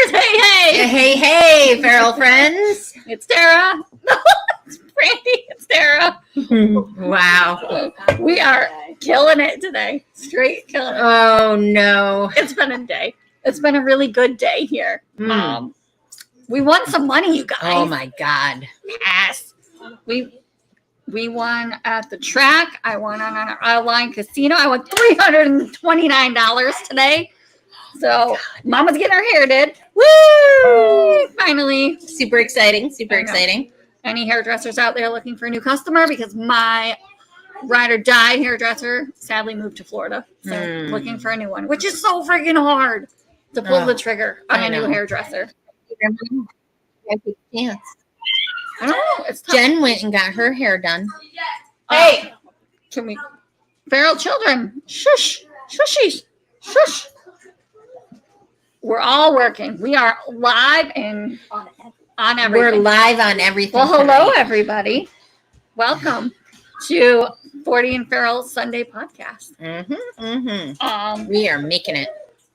Cheers! Hey, feral friends. It's Tarra. It's Brandy. It's Tarra. Wow. We are killing it today. Straight killing it. Oh, no. It's been a day. It's been a really good day here. We won some money, you guys. Oh, my God. Yes. We won at the track. I won on an online casino. I won $329 today. So Mama's getting her hair did. Woo! Finally. Super exciting. Super exciting. Any hairdressers out there looking for a new customer? Because my ride or die hairdresser sadly moved to Florida. So looking for a new one, which is so freaking hard to pull the trigger on a new hairdresser. Dance. I don't know. It's tough. Jen went and got her hair done. Hey, can we? Feral children, shush, shushies, shush. We're all working. We are live and on everything. We're live on everything. Well, hello, everybody. Welcome to 40 and Feral Sunday podcast. We are making it.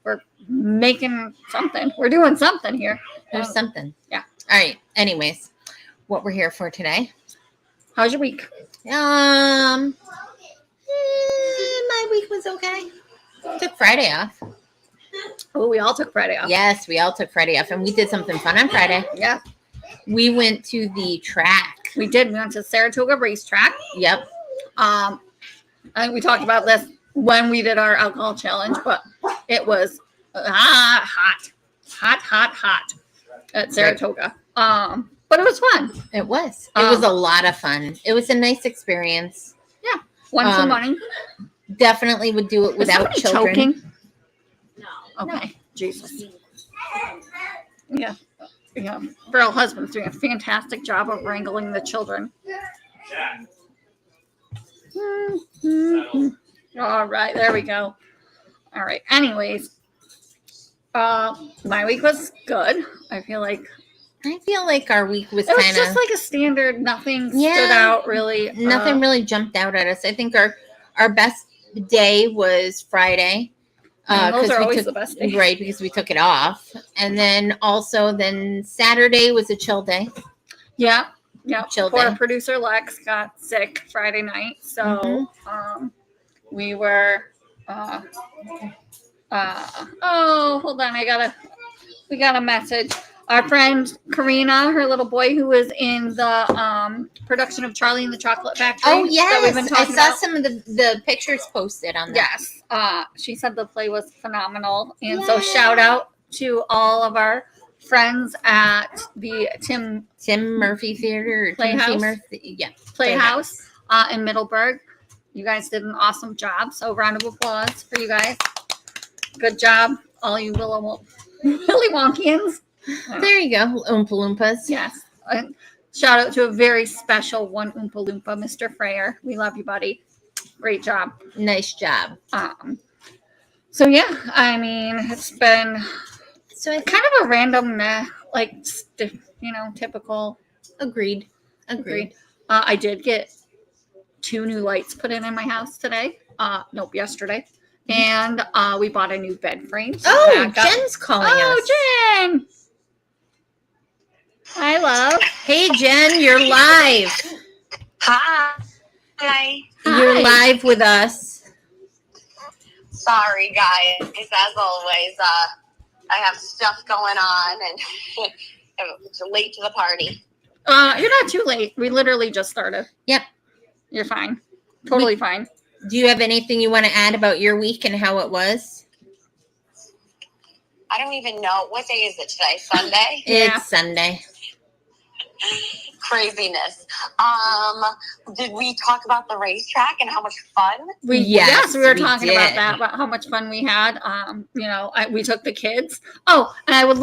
We're making something. We're doing something here. There's something. Yeah. All right. Anyways, what we're here for today. How's your week? My week was okay. Took Friday off. Oh, we all took Friday off. Yes, we all took Friday off, and we did something fun on Friday. Yeah. We went to the track. We did. We went to Saratoga racetrack. Yep. I think we talked about this when we did our alcohol challenge, but it was hot at Saratoga. But it was fun. It was. It was a lot of fun. It was a nice experience. Yeah. Won some money. Definitely would do it without children. Choking? No. Okay. No. Jesus. Yeah. Feral husband's doing a fantastic job of wrangling the children. All right. There we go. All right. Anyways. My week was good. I feel like our week was kind of just like a standard. Nothing stood out really. Nothing really jumped out at us. I think our best day was Friday. Those are always the best days. Right, because we took it off. And then Saturday was a chill day. Yeah. Chill Poor day. producer Lex got sick Friday night. So we were hold on, we got a message. Our friend Karina, her little boy who was in the production of Charlie and the Chocolate Factory. Oh, yes. That we've been talking I saw about. some of the pictures posted on that. Yes. She said the play was phenomenal. And so shout out to all of our friends at the Tim Murphy Theater. Or Playhouse. Playhouse in Middleburg. You guys did an awesome job. So round of applause for you guys. Good job, all you Willy Wonkians. There you go, Oompa Loompas. Yes. Shout out to a very special one Oompa Loompa, Mr. Freyer. We love you, buddy. Great job. Nice job. So yeah, I mean, it's been kind of a random, typical. Agreed. I did get 2 new lights put in my house today. Yesterday. And we bought a new bed frame. So Jen's calling us. Oh, Jen! Hi, love. Hey, Jen, you're live. Hi. You're live with us. Sorry, guys. As always, I have stuff going on and it's late to the party. You're not too late. We literally just started. Yep. You're fine. Totally fine. Do you have anything you want to add about your week and how it was? I don't even know. What day is it today? Sunday? It's Sunday. Craziness. Did we talk about the racetrack and how much fun? Yes, we were talking about that, about how much fun we had. We took the kids. Oh, and I would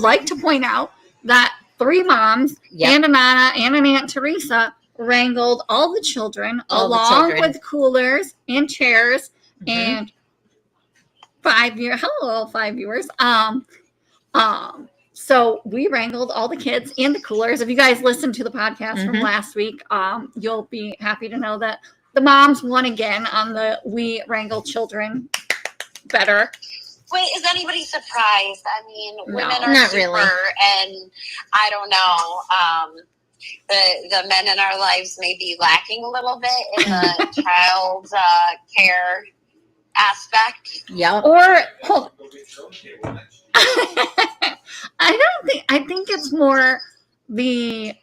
like to point out that 3 moms and a Nana and an Aunt Teresa wrangled all the children along with coolers and chairs and 5 viewers. So we wrangled all the kids and the coolers. If you guys listened to the podcast from last week, you'll be happy to know that the moms won again on the We Wrangle Children better. Wait, is anybody surprised? I mean, No, women are not super, really. and I don't know. The men in our lives may be lacking a little bit in the child care aspect. Yep. Or hold. I think it's more the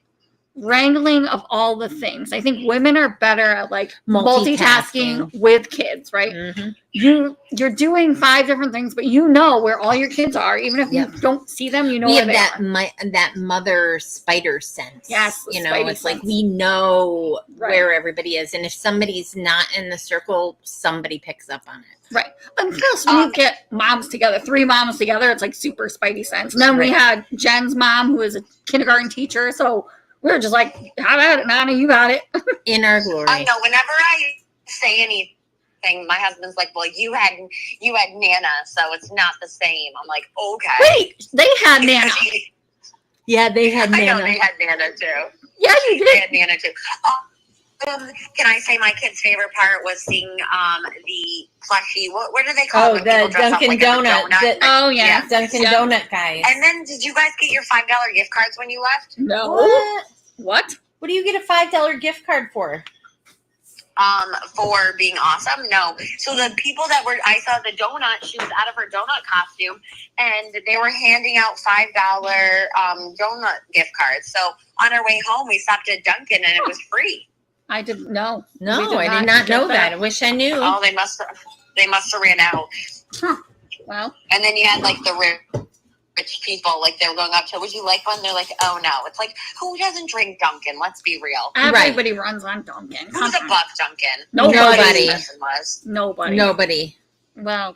wrangling of all the things. I think women are better at like multitasking with kids, right? Mm-hmm. You're doing 5 different things, but you know where all your kids are, even if you don't see them. You know we where have they are. that mother spider sense. Yes, you know, spidey it's sense. like we know Right. where everybody is, and if somebody's not in the circle, somebody picks up on it. Right. And plus, when you get moms together, 3 moms together, it's like super spidey sense. And then we had Jen's mom, who is a kindergarten teacher, so we were just like, "How about it, Nana? You got it." In our glory. I know. Whenever I say anything, my husband's like, "Well, you had Nana, so it's not the same." I'm like, "Okay." Wait, they had Nana. Yeah, they had Nana. I know they had Nana too. Yeah, you They did. had Nana too. Can I say my kid's favorite part was seeing the plushie? What do they call it? Oh, when people the dress up Dunkin' like as a Donut. donut? Oh yeah. Dunkin' Yeah. Donut guys. And then, did you guys get your $5 gift cards when you left? No. What? What do you get a $5 gift card for? For being awesome? No. So the people I saw the donut, she was out of her donut costume, and they were handing out $5 donut gift cards. So on our way home, we stopped at Dunkin' and it was free. I didn't know. No, I did not know that. I wish I knew. Oh, they must have ran out. Huh. Well, And then you had like the rich people, like they were going up to, would you like one? They're like, oh no. It's like, who doesn't drink Dunkin'? Let's be real. everybody runs on Dunkin'. Who's above Dunkin'? Nobody. Nobody. Nobody. Well,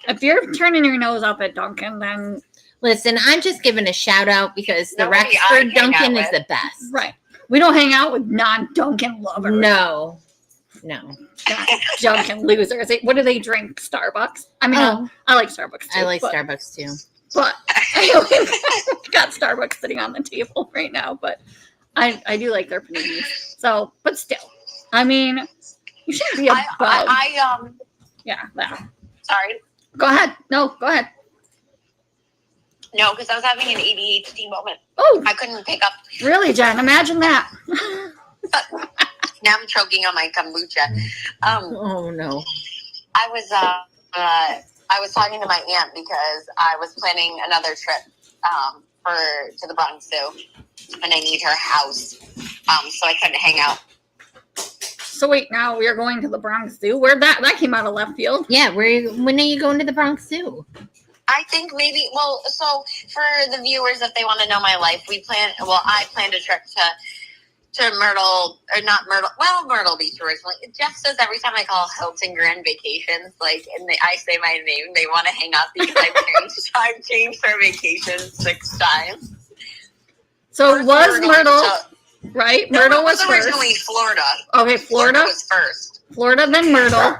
if you're turning your nose up at Dunkin', then Listen, I'm just giving a shout out because the Nobody I Rexford hang out Dunkin' is with. the best. right. We don't hang out with non-Dunkin' lovers. No. Dunkin' losers. What do they drink? Starbucks? I mean, I like Starbucks too. I like but, Starbucks too. But I got Starbucks sitting on the table right now, but I do like their paninis. So, but still, I mean, you shouldn't be above. Yeah, that. sorry. Go ahead. No, go ahead. No, because I was having an ADHD moment. Oh, I couldn't pick up. really, Jen? Imagine that. Now I'm choking on my kombucha. Oh no. I was talking to my aunt because I was planning another trip to the Bronx Zoo, and I need her house, so I couldn't hang out. So wait, now we are going to the Bronx Zoo. Where that came out of left field? Yeah, when are you going to the Bronx Zoo? I think maybe. Well, so for the viewers, if they want to know my life, I planned a trip to Myrtle, or not Myrtle. Well, Myrtle Beach originally. Jeff says every time I call Hilton Grand Vacations, I say my name, they want to hang up because I've changed our vacation 6 times. So First was we were going Myrtle to- right? No, Myrtle it was was originally first. Florida. Okay, Florida was first. Florida, then Myrtle,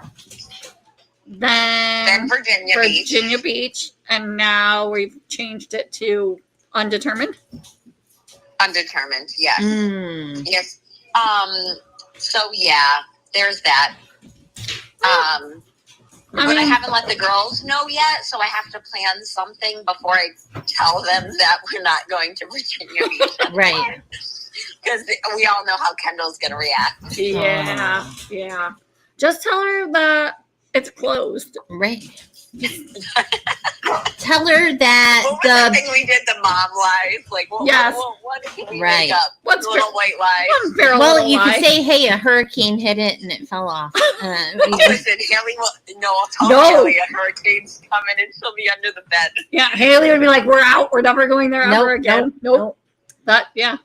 then Virginia Beach. Beach, and now we've changed it to undetermined. Undetermined, yes. Mm. Yes. So yeah, there's that. But I haven't let the girls know yet, so I have to plan something before I tell them that we're not going to Virginia Beach. Right. Because we all know how Kendall's going to react. Yeah. Just tell her that it's closed. Right. Tell her that What was the thing we did, the mom live? Like, what did we Right. make up? What's Little white lies. One barrel Well, little you lie. could say, hey, a hurricane hit it and it fell off. Listen, Haley will. No, I'll tell No. Haley a hurricane's coming and she'll be under the bed. Yeah, Haley would be like, "We're out. We're never going there ever again." Nope. That. Yeah.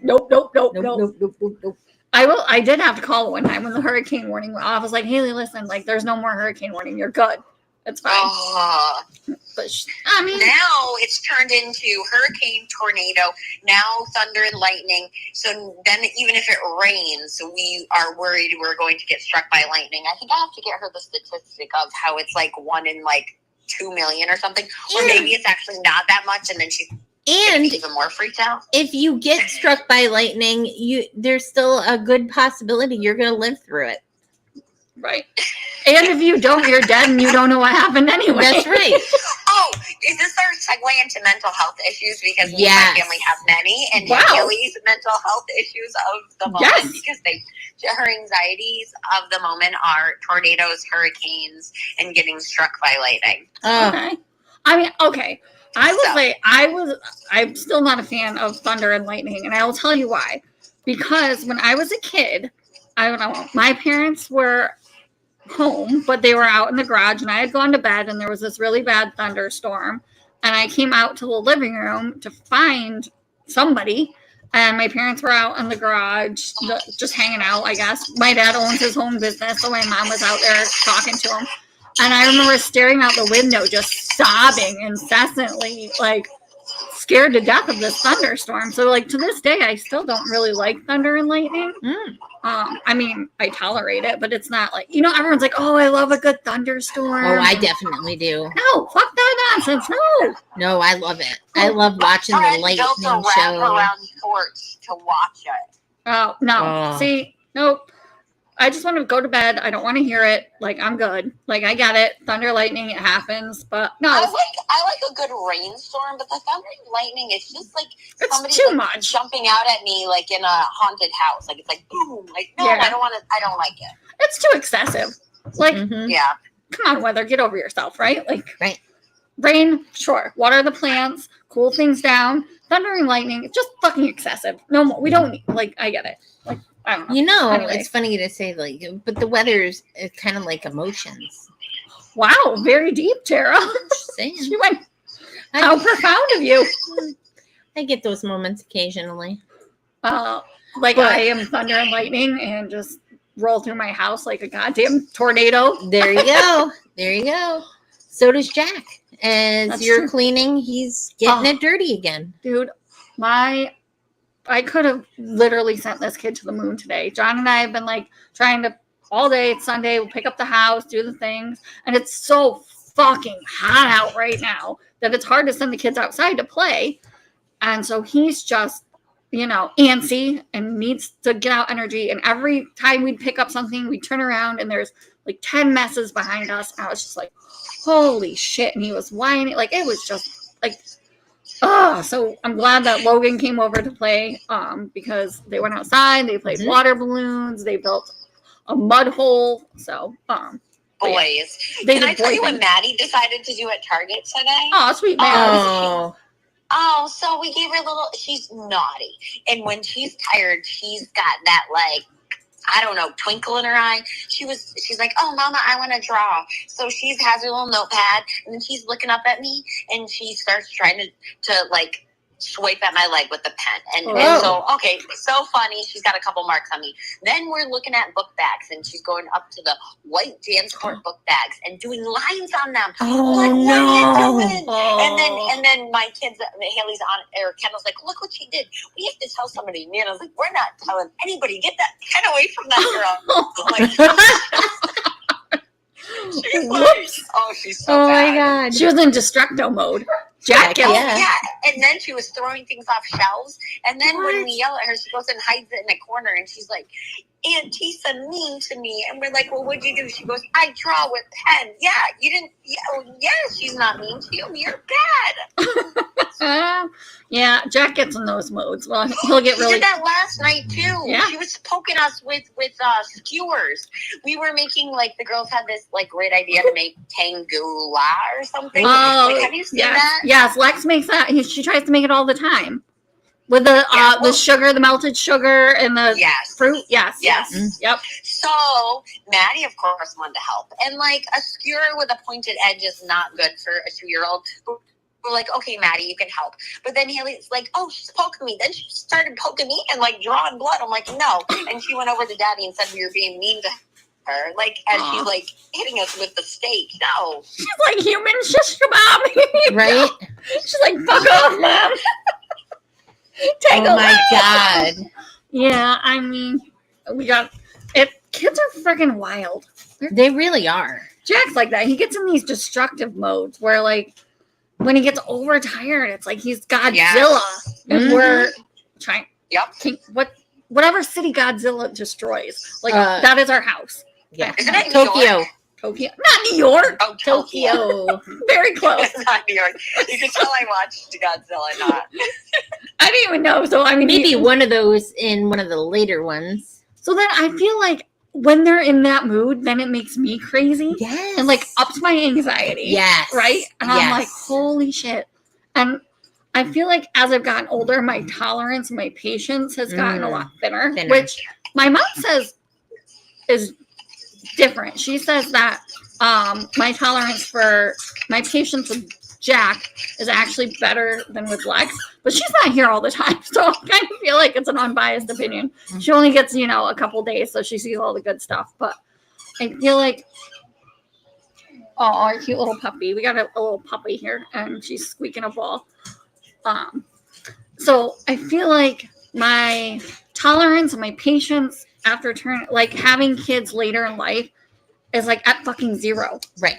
Nope. I did have to call one time when the hurricane warning went off. I was like, Haley, listen, like, there's no more hurricane warning. You're good. It's fine. But I mean, now it's turned into hurricane, tornado, now thunder and lightning. So then even if it rains, we are worried we're going to get struck by lightning. I think I have to get her the statistic of how it's like 1 in 2 million or something. Or maybe it's actually not that much, and then she gets even more freaked out. If you get struck by lightning, there's still a good possibility you're going to live through it. Right. And if you don't, you're dead and you don't know what happened anyway. That's right. Oh, is this our segue into mental health issues? Because me and Yes. my family have many, and Wow. Haley's mental health issues of the moment Yes. because her anxieties of the moment are tornadoes, hurricanes, and getting struck by lightning. Okay. I mean, okay. I will So. say I'm still not a fan of thunder and lightning, and I will tell you why. Because when I was a kid, I don't know, my parents were home, but they were out in the garage, and I had gone to bed, and there was this really bad thunderstorm, and I came out to the living room to find somebody, and my parents were out in the garage just hanging out, I guess. My dad owns his own business, so my mom was out there talking to him, and I remember staring out the window just sobbing incessantly, like scared to death of this thunderstorm. So like to this day I still don't really like thunder and lightning. I mean, I tolerate it, but it's not like, you know, everyone's like, oh, I love a good thunderstorm. Oh, I definitely do. No, fuck that nonsense. No. No, I love it. I love watching the lightning built a show. wraparound porch to watch it. Oh, no. Oh. See, nope. I just want to go to bed. I don't want to hear it. Like, I'm good. Like, I get it. Thunder, lightning, it happens. But no, I like a good rainstorm, but the thunder and lightning, it's just like it's somebody too like, much. jumping out at me like in a haunted house. Like it's like boom. Like no, Yeah. I don't like it. It's too excessive. Like, Mhm. Yeah. come on, weather, get over yourself, right? Like, Right. Rain, sure. Water the plants, cool things down. Thunder and lightning, it's just fucking excessive. No more. We don't need, like, I get it. Like, I don't know. You know, Anyway. it's funny to say, like, but the weather's kind of like emotions. Wow, very deep, Tarra. Just saying. She went, how profound of you. I get those moments occasionally. Like, But- I am thunder and lightning and just roll through my house like a goddamn tornado. There you go. There you go. So does Jack. As That's you're true. cleaning, he's getting Oh. it dirty again. Dude, I could have literally sent this kid to the moon today. John and I have been like trying to all day. It's Sunday. We'll pick up the house, do the things. And it's so fucking hot out right now that it's hard to send the kids outside to play. And so he's just, you know, antsy and needs to get out energy. And every time we'd pick up something, we'd turn around and there's like 10 messes behind us. And I was just like, holy shit. And he was whining. Like, it was just like, so I'm glad that Logan came over to play because they went outside, they played water balloons, they built a mud hole. So, Boys. they Can I did tell boy you what things. Maddie decided to do at Target today? Oh, sweet man. Oh. Oh, so we gave her a little, she's naughty. And when she's tired, she's got that like, I don't know, twinkle in her eye. She's like, oh, Mama, I want to draw. So she has her little notepad, and then she's looking up at me, and she starts trying to like swipe at my leg with the pen. And so, okay, so funny. She's got a couple marks on me. Then we're looking at book bags, and she's going up to the white JanSport book bags and doing lines on them. Oh, Like, what no. are you doing? Oh. And then my kids, Haley's on, or Kendall's like, look what she did. We have to tell somebody. Man, I was like, we're not telling anybody. Get that pen away from that girl. I'm like, she's like, oh, she's so Oh, bad. my God. She was in destructo mode. Jack, Yeah. Yeah, and then she was throwing things off shelves. And then when we yell at her, she goes and hides it in a corner. And she's like, Aunt Tisa mean to me. And we're like, well, what'd you do? She goes, I draw with pen. Yeah, you didn't. Yeah, she's not mean to you. You're bad. Yeah, Jack gets in those modes. Well, he'll get She really. did that last night too. Yeah. She was poking us with skewers. We were making like the girls had this like great idea to make tangula or something. Oh, like, have you seen yes. that? Yes, Lex makes that. She tries to make it all the time with the Yeah, the well- sugar, the melted sugar, and the Yes. fruit. Yes, Yes. yes, yep. So Maddie, of course, wanted to help, and like a skewer with a pointed edge is not good for a 2-year-old. We're like, okay, Maddie, you can help. But then Haley's like, oh, she's poking me. Then she started poking me and like drawing blood. I'm like, no. And she went over to Daddy and said we were being mean to her, like as Aw. she's like hitting us with the stake. No. She's like human shish kebab. Right? She's like, fuck off, Mom. Take Oh, a my look. God. Yeah, I mean, we got it. Kids are freaking wild. They really are. Jack's like that. He gets in these destructive modes where, like, when he gets overtired, it's like he's Godzilla, Yes. and Mhm. we're trying. Yep. Whatever city Godzilla destroys, like Uh, that is our house. Yeah. Isn't it New Tokyo. York? Tokyo, not New York. Oh, Tokyo. Tokyo. Very close. It's not New York. You can tell I watched Godzilla not. I didn't even know. So I mean, Maybe one of those in one of the later ones. So then I feel like when they're in that mood, then it makes me crazy. Yes. And like ups my anxiety. Yes. Right? And I'm like, Yes. holy shit. And I feel like as I've gotten older, my tolerance, my patience has gotten a lot thinner, Thinner. which my mom says is different. She says that my tolerance for my patience with Jack is actually better than with Lex, but she's not here all the time, so I kind of feel like it's an unbiased opinion. She only gets, a couple days, so she sees all the good stuff, but I feel like, oh, our cute little puppy. We got a little puppy here, and she's squeaking a ball. So I feel like my tolerance and my patience after having kids later in life is like at fucking zero. Right.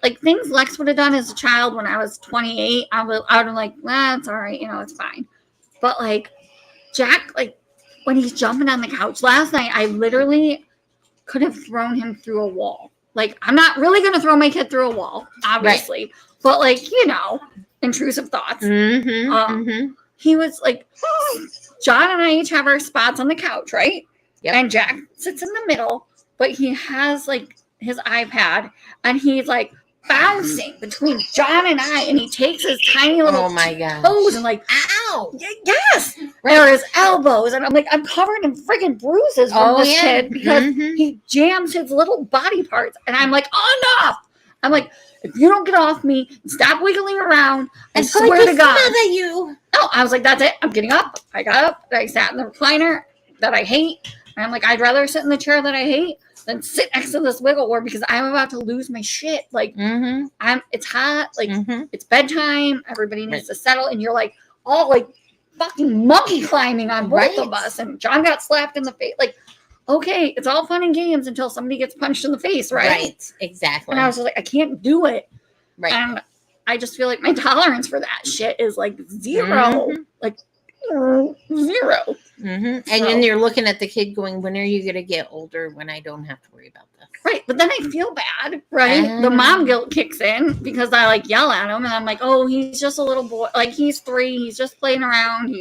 Like things Lex would have done as a child when I was 28, I would have like, it's all right, it's fine. But like Jack, like when he's jumping on the couch last night, I literally could have thrown him through a wall. Like I'm not really gonna throw my kid through a wall, obviously, right. But like intrusive thoughts. He was like, John and I each have our spots on the couch, right? Yep. And Jack sits in the middle, but he has like his iPad, and he's like bouncing between John and I, and he takes his tiny little toes and like, ow, yes, right. Or his elbows, and I'm like, I'm covered in freaking bruises from this kid because he jams his little body parts, and I'm like, enough. I'm like, if you don't get off me, stop wiggling around, I swear to God. No, I was like, that's it. I'm getting up. I got up. I sat in the recliner that I hate, and I'm like, I'd rather sit in the chair that I hate than sit next to this wiggle board because I'm about to lose my shit. Like, it's hot. Like, it's bedtime. Everybody needs to settle. And you're like, all like fucking monkey climbing on both of us. And John got slapped in the face. Like, okay, it's all fun and games until somebody gets punched in the face, right? Right, exactly. And I was just like, I can't do it. Right. And I just feel like my tolerance for that shit is like zero. Like, zero. And then you're looking at the kid going, when are you going to get older when I don't have to worry about this? Right. But then I feel bad, right? The mom guilt kicks in because I like yell at him and I'm like, oh, he's just a little boy. Like he's 3. He's just playing around.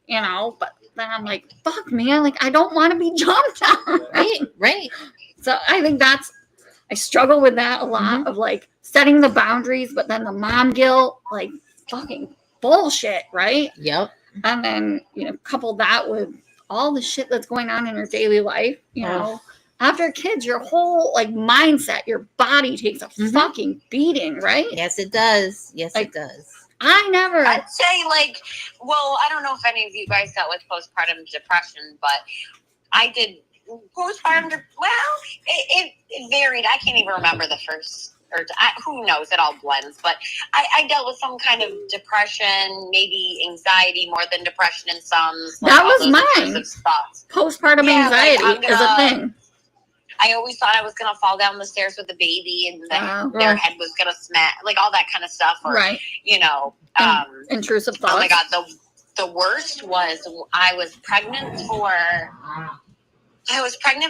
But then I'm like, fuck, man. Like I don't want to be jumped on. Right. So I think I struggle with that a lot of like setting the boundaries, but then the mom guilt, like fucking bullshit, right? Yep. And then, couple that with all the shit that's going on in your daily life, after kids, your whole like mindset, your body takes a fucking beating, right? Yes, it does. Yes, it does. I'd say I don't know if any of you guys dealt with postpartum depression, but I did postpartum. It varied. I can't even remember the first. Who knows? It all blends. But I dealt with some kind of depression, maybe anxiety more than depression in some. That was mine. Postpartum anxiety is a thing. I always thought I was going to fall down the stairs with the baby and their head was going to smash, like all that kind of stuff. Or, intrusive thoughts. Oh my God. The worst was I was pregnant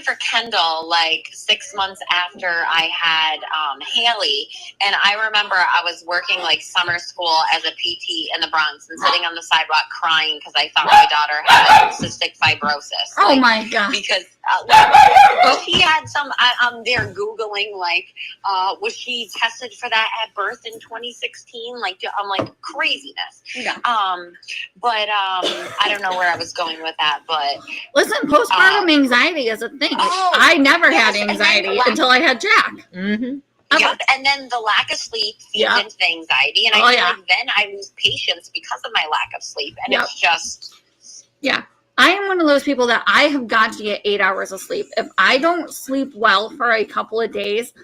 for Kendall like 6 months after I had Haley, and I remember I was working like summer school as a PT in the Bronx and sitting on the sidewalk crying because I thought my daughter had cystic fibrosis. Oh my God! Because she had some. I'm there googling was she tested for that at birth in 2016? Like I'm like craziness. Yeah. But I don't know where I was going with that. But listen, postpartum anxiety is a thing. I never had anxiety until I had Jack. Yep. And then the lack of sleep feeds into the anxiety, and I feel like then I lose patience because of my lack of sleep, and it's just I am one of those people that I have got to get 8 hours of sleep. If I don't sleep well for a couple of days,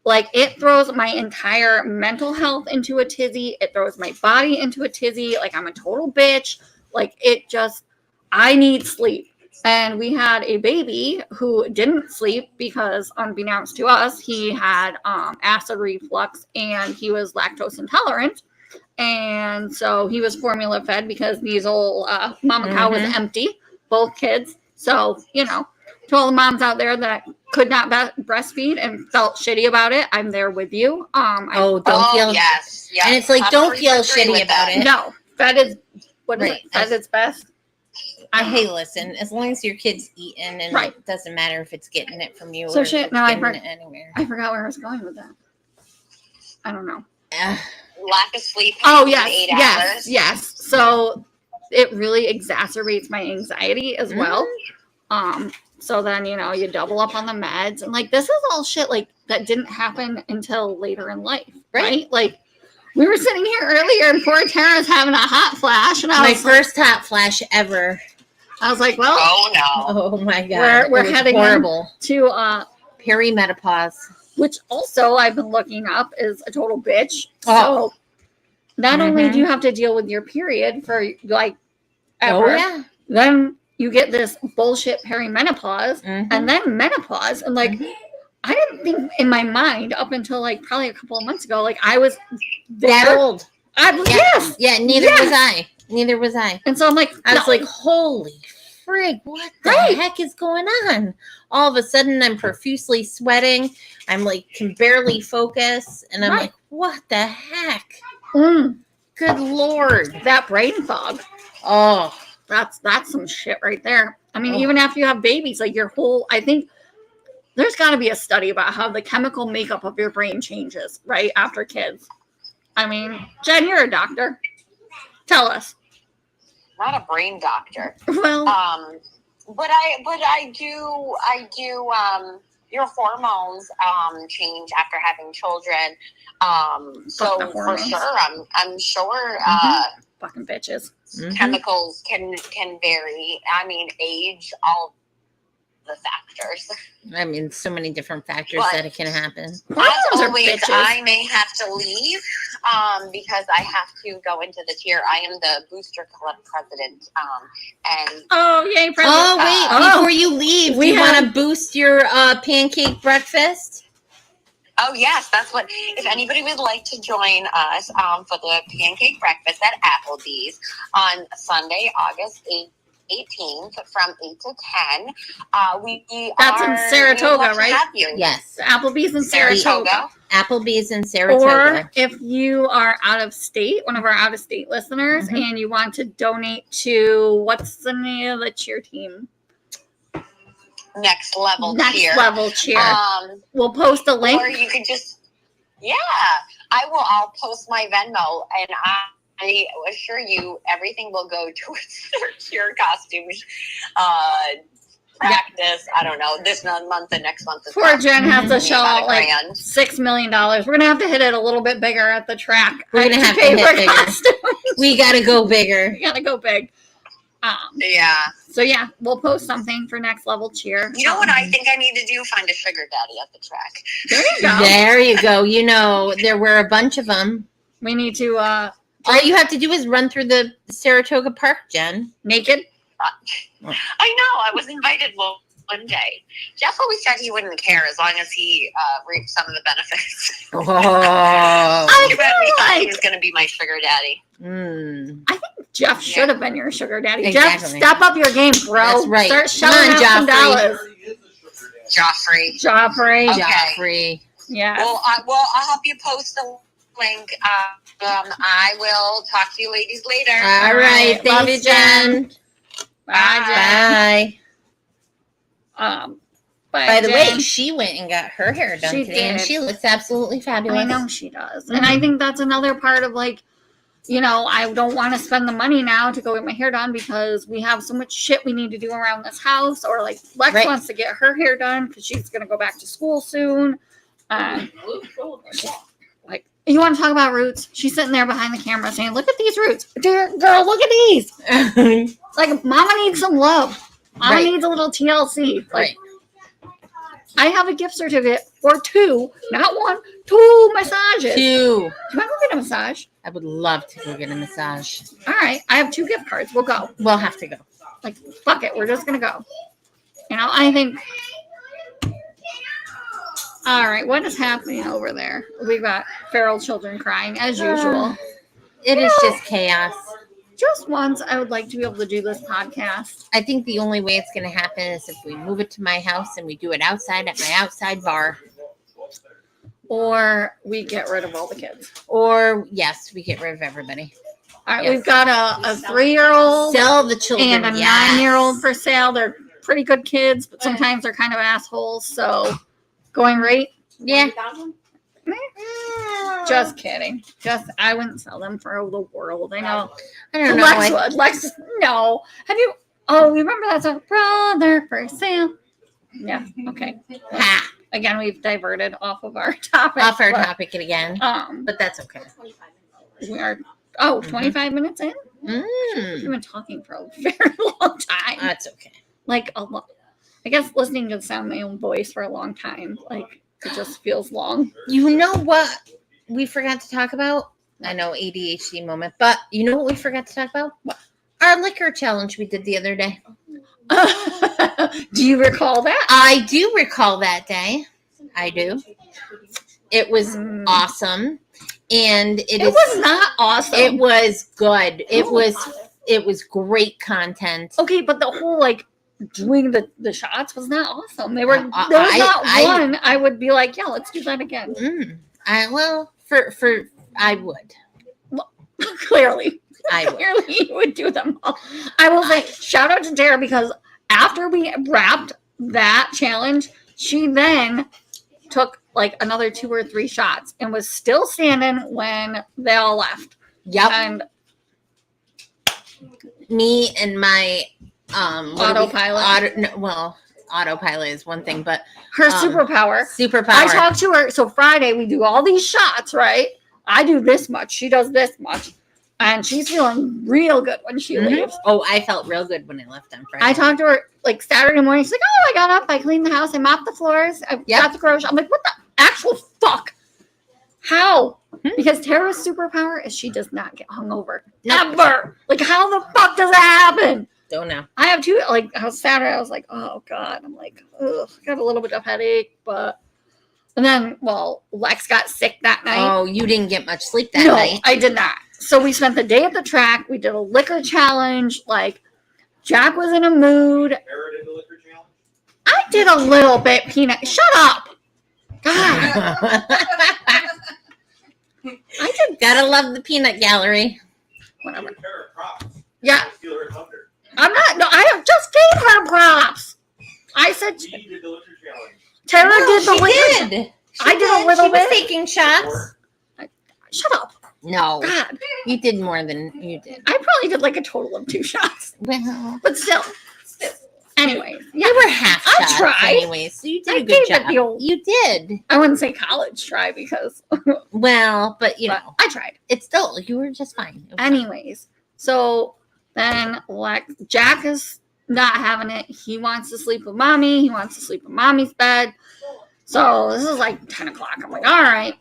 like it throws my entire mental health into a tizzy. It throws my body into a tizzy. Like I'm a total bitch. Like I need sleep. And we had a baby who didn't sleep because, unbeknownst to us, he had acid reflux and he was lactose intolerant. And so he was formula fed because these old mama cow was empty, both kids. So, to all the moms out there that could not breastfeed and felt shitty about it, I'm there with you. Don't Oh, feel. yes. And it's like, don't feel shitty about it. No, fed is what is Right. it? Fed is best. Hey, listen, as long as your kid's eating, and Right. it doesn't matter if it's getting it from you So or shit, if it's no, I getting forgot- it anywhere. I forgot where I was going with that. I don't know. Lack of sleep. Oh, in yes, 8 yes, hours. yes. So it really exacerbates my anxiety as well. So then, you double up on the meds. And, like, this is all shit, like, that didn't happen until later in life, right? Like, we were sitting here earlier and poor Tara's having a hot flash. And My first hot flash ever. I was like, well, Oh, no. Oh, my God. we're It was heading horrible. to, Perimenopause. which also I've been looking up is a total bitch. Oh. So not only do you have to deal with your period for, like, ever, Oh, yeah. then you get this bullshit perimenopause Mhm. and then menopause. And, like, I didn't think in my mind up until, like, probably a couple of months ago, like, I was That there. old. Yes. Yeah, neither was I. Neither was I. And so I'm like, I was no. like, holy frig, what the Right. heck is going on? All of a sudden, I'm profusely sweating. I'm like, can barely focus. And I'm Right. like, what the heck? Mm, Good Lord. that brain fog. Oh, That's some shit right there. I mean, Oh. even after you have babies, like I think there's got to be a study about how the chemical makeup of your brain changes, right, after kids. I mean, Jen, you're a doctor. Tell us. Not a brain doctor. Well, But I do, your hormones, change after having children. So the for hormones. sure, I'm sure, fucking bitches. mhm. chemicals can vary. I mean, age, all the factors. I mean, so many different factors But- that it can happen. Hormones As are always, bitches. I may have to leave because I have to go into the tier. I am the booster club president, and Oh, yay, president. Oh, wait, Oh. before you leave, We do you want have- to boost your pancake breakfast? oh yes, that's what. If anybody would like to join us for the pancake breakfast at Applebee's on Sunday, August 18th from 8 to 10, we That's in Saratoga, we would love to right? have you. Yes. Applebee's in Saratoga. Saratoga. Applebee's in Or Saratoga. if you are out of state, one of our out of state listeners, Mhm. and you want to donate to what's the name of the cheer team? Next level Next tier. level cheer. Um, We'll post a link. Or you could just, I'll post my Venmo, and I assure you everything will go towards your costumes, practice. I don't know, this month and next month. Poor Jen has to Mhm. shell out like grand. $6 million. We're gonna have to hit it a little bit bigger at the track. We're gonna have to pay hit for bigger. costumes. We got to go bigger. We gotta go big. Yeah. So yeah, we'll post something for next level cheer. You know what I think I need to do? Find a sugar daddy at the track. There you go. There you go. You know, there were a bunch of them. We need to All you have to do is run through the Saratoga Park, Jen. naked. I know. I was invited one day. Jeff always said he wouldn't care as long as he reaped some of the benefits. Oh. I He feel thought he like was going to be my sugar daddy. Mm. Jeff should have been your sugar daddy. Exactly. Jeff, step up your game, bro. That's right. Start Come shelling on, out some Joffrey. dollars. Joffrey. Joffrey. Okay. Joffrey. Yeah. Well, I'll help you post the link. I will talk to you ladies later. All right. Love Thanks, you, Jen. Jen. Bye, Jen. Bye. Bye, By the way, Jen. she went and got her hair done She today, and did. she looks absolutely fabulous. I know she does. And I think that's another part of like, I don't want to spend the money now to go get my hair done because we have so much shit we need to do around this house. Or like Lex Right. wants to get her hair done because she's going to go back to school soon. Like, you want to talk about roots? She's sitting there behind the camera saying, look at these roots. Dear girl, look at these. Like, mama needs some love. Mama Right. needs a little TLC. Like, Right. I have a gift certificate for 2, not 1, 2 massages. 2. Do you want to go get a massage? I would love to go get a massage. All right. I have 2 gift cards. We'll go. We'll have to go. Like, fuck it. We're just going to go. I think. All right. What is happening over there? We've got feral children crying as usual. It is just chaos. just once, I would like to be able to do this podcast. I think the only way it's going to happen is if we move it to my house and we do it outside at my outside bar. Or we get rid of all the kids. Or, yes, we get rid of everybody. All right, Yes. we've got a 3-year-old Sell the children. and a yes. 9-year-old for sale. They're pretty good kids, but sometimes they're kind of assholes. So, going rate? Yeah. Just kidding. I wouldn't sell them for the world. I know. I don't know. Lex, no. Have you? Oh, remember that song, Brother for Sale? Yeah. Okay. Ha. Again, we've diverted off of our topic. Off our topic again. But But that's okay. we are 25 minutes in. We've been talking for a very long time. That's okay. Like a lot. I guess listening to the sound of my own voice for a long time, like it just feels long. You know what we forgot to talk about? I know ADHD moment, but you know what we forgot to talk about? What? Our liquor challenge we did the other day. Do you recall that? I do recall that day. I do. It was awesome. And It was not awesome. It was good. It was great content. Okay, but the whole like doing the shots was not awesome. There was not one I would be like, yeah, let's do that again. I would. Clearly. I would. Clearly you would do them all. I will say shout out to Tarra because after we wrapped that challenge, she then took like another 2 or 3 shots and was still standing when they all left. Yep. And me and my autopilot. Autopilot is one thing, but Her superpower. I talked to her. So Friday we do all these shots, right? I do this much. She does this much. And she's feeling real good when she leaves. Oh, I felt real good when I left on Friday. I talked to her like Saturday morning. She's like, oh, I got up. I cleaned the house. I mopped the floors. I got the groceries. I'm like, what the actual fuck? How? Because Tara's superpower is she does not get hungover. Never. Like, how the fuck does that happen? Don't know. I have two. Like, Saturday, I was like, oh, God. I'm like, ugh, got a little bit of headache. But, and then, Lex got sick that night. Oh, you didn't get much sleep that night. I did not. So we spent the day at the track. We did a liquor challenge. Like, Jack was in a mood. Tarra did the liquor challenge? I did a little bit, Peanut. Shut up. God. I did. Gotta love the peanut gallery. Whatever. Tarra props. Yeah. Steal her thunder. I'm not. No, I just gave her props. I said She did the liquor challenge. Tara did the liquor. Did. I did a little She was bit. taking shots. Shut up. No, God. you did more than you did. I probably did like a total of 2 shots. Well, But still. Anyway. they were half I shots tried. anyway, so you did I a good gave it job. the old- You did. I wouldn't say college try because Well, but you but know, I tried. it's still, you were just fine. It was Anyways, so then Jack is not having it. He wants to sleep with mommy. He wants to sleep in mommy's bed. So this is like 10 o'clock. I'm like, all right.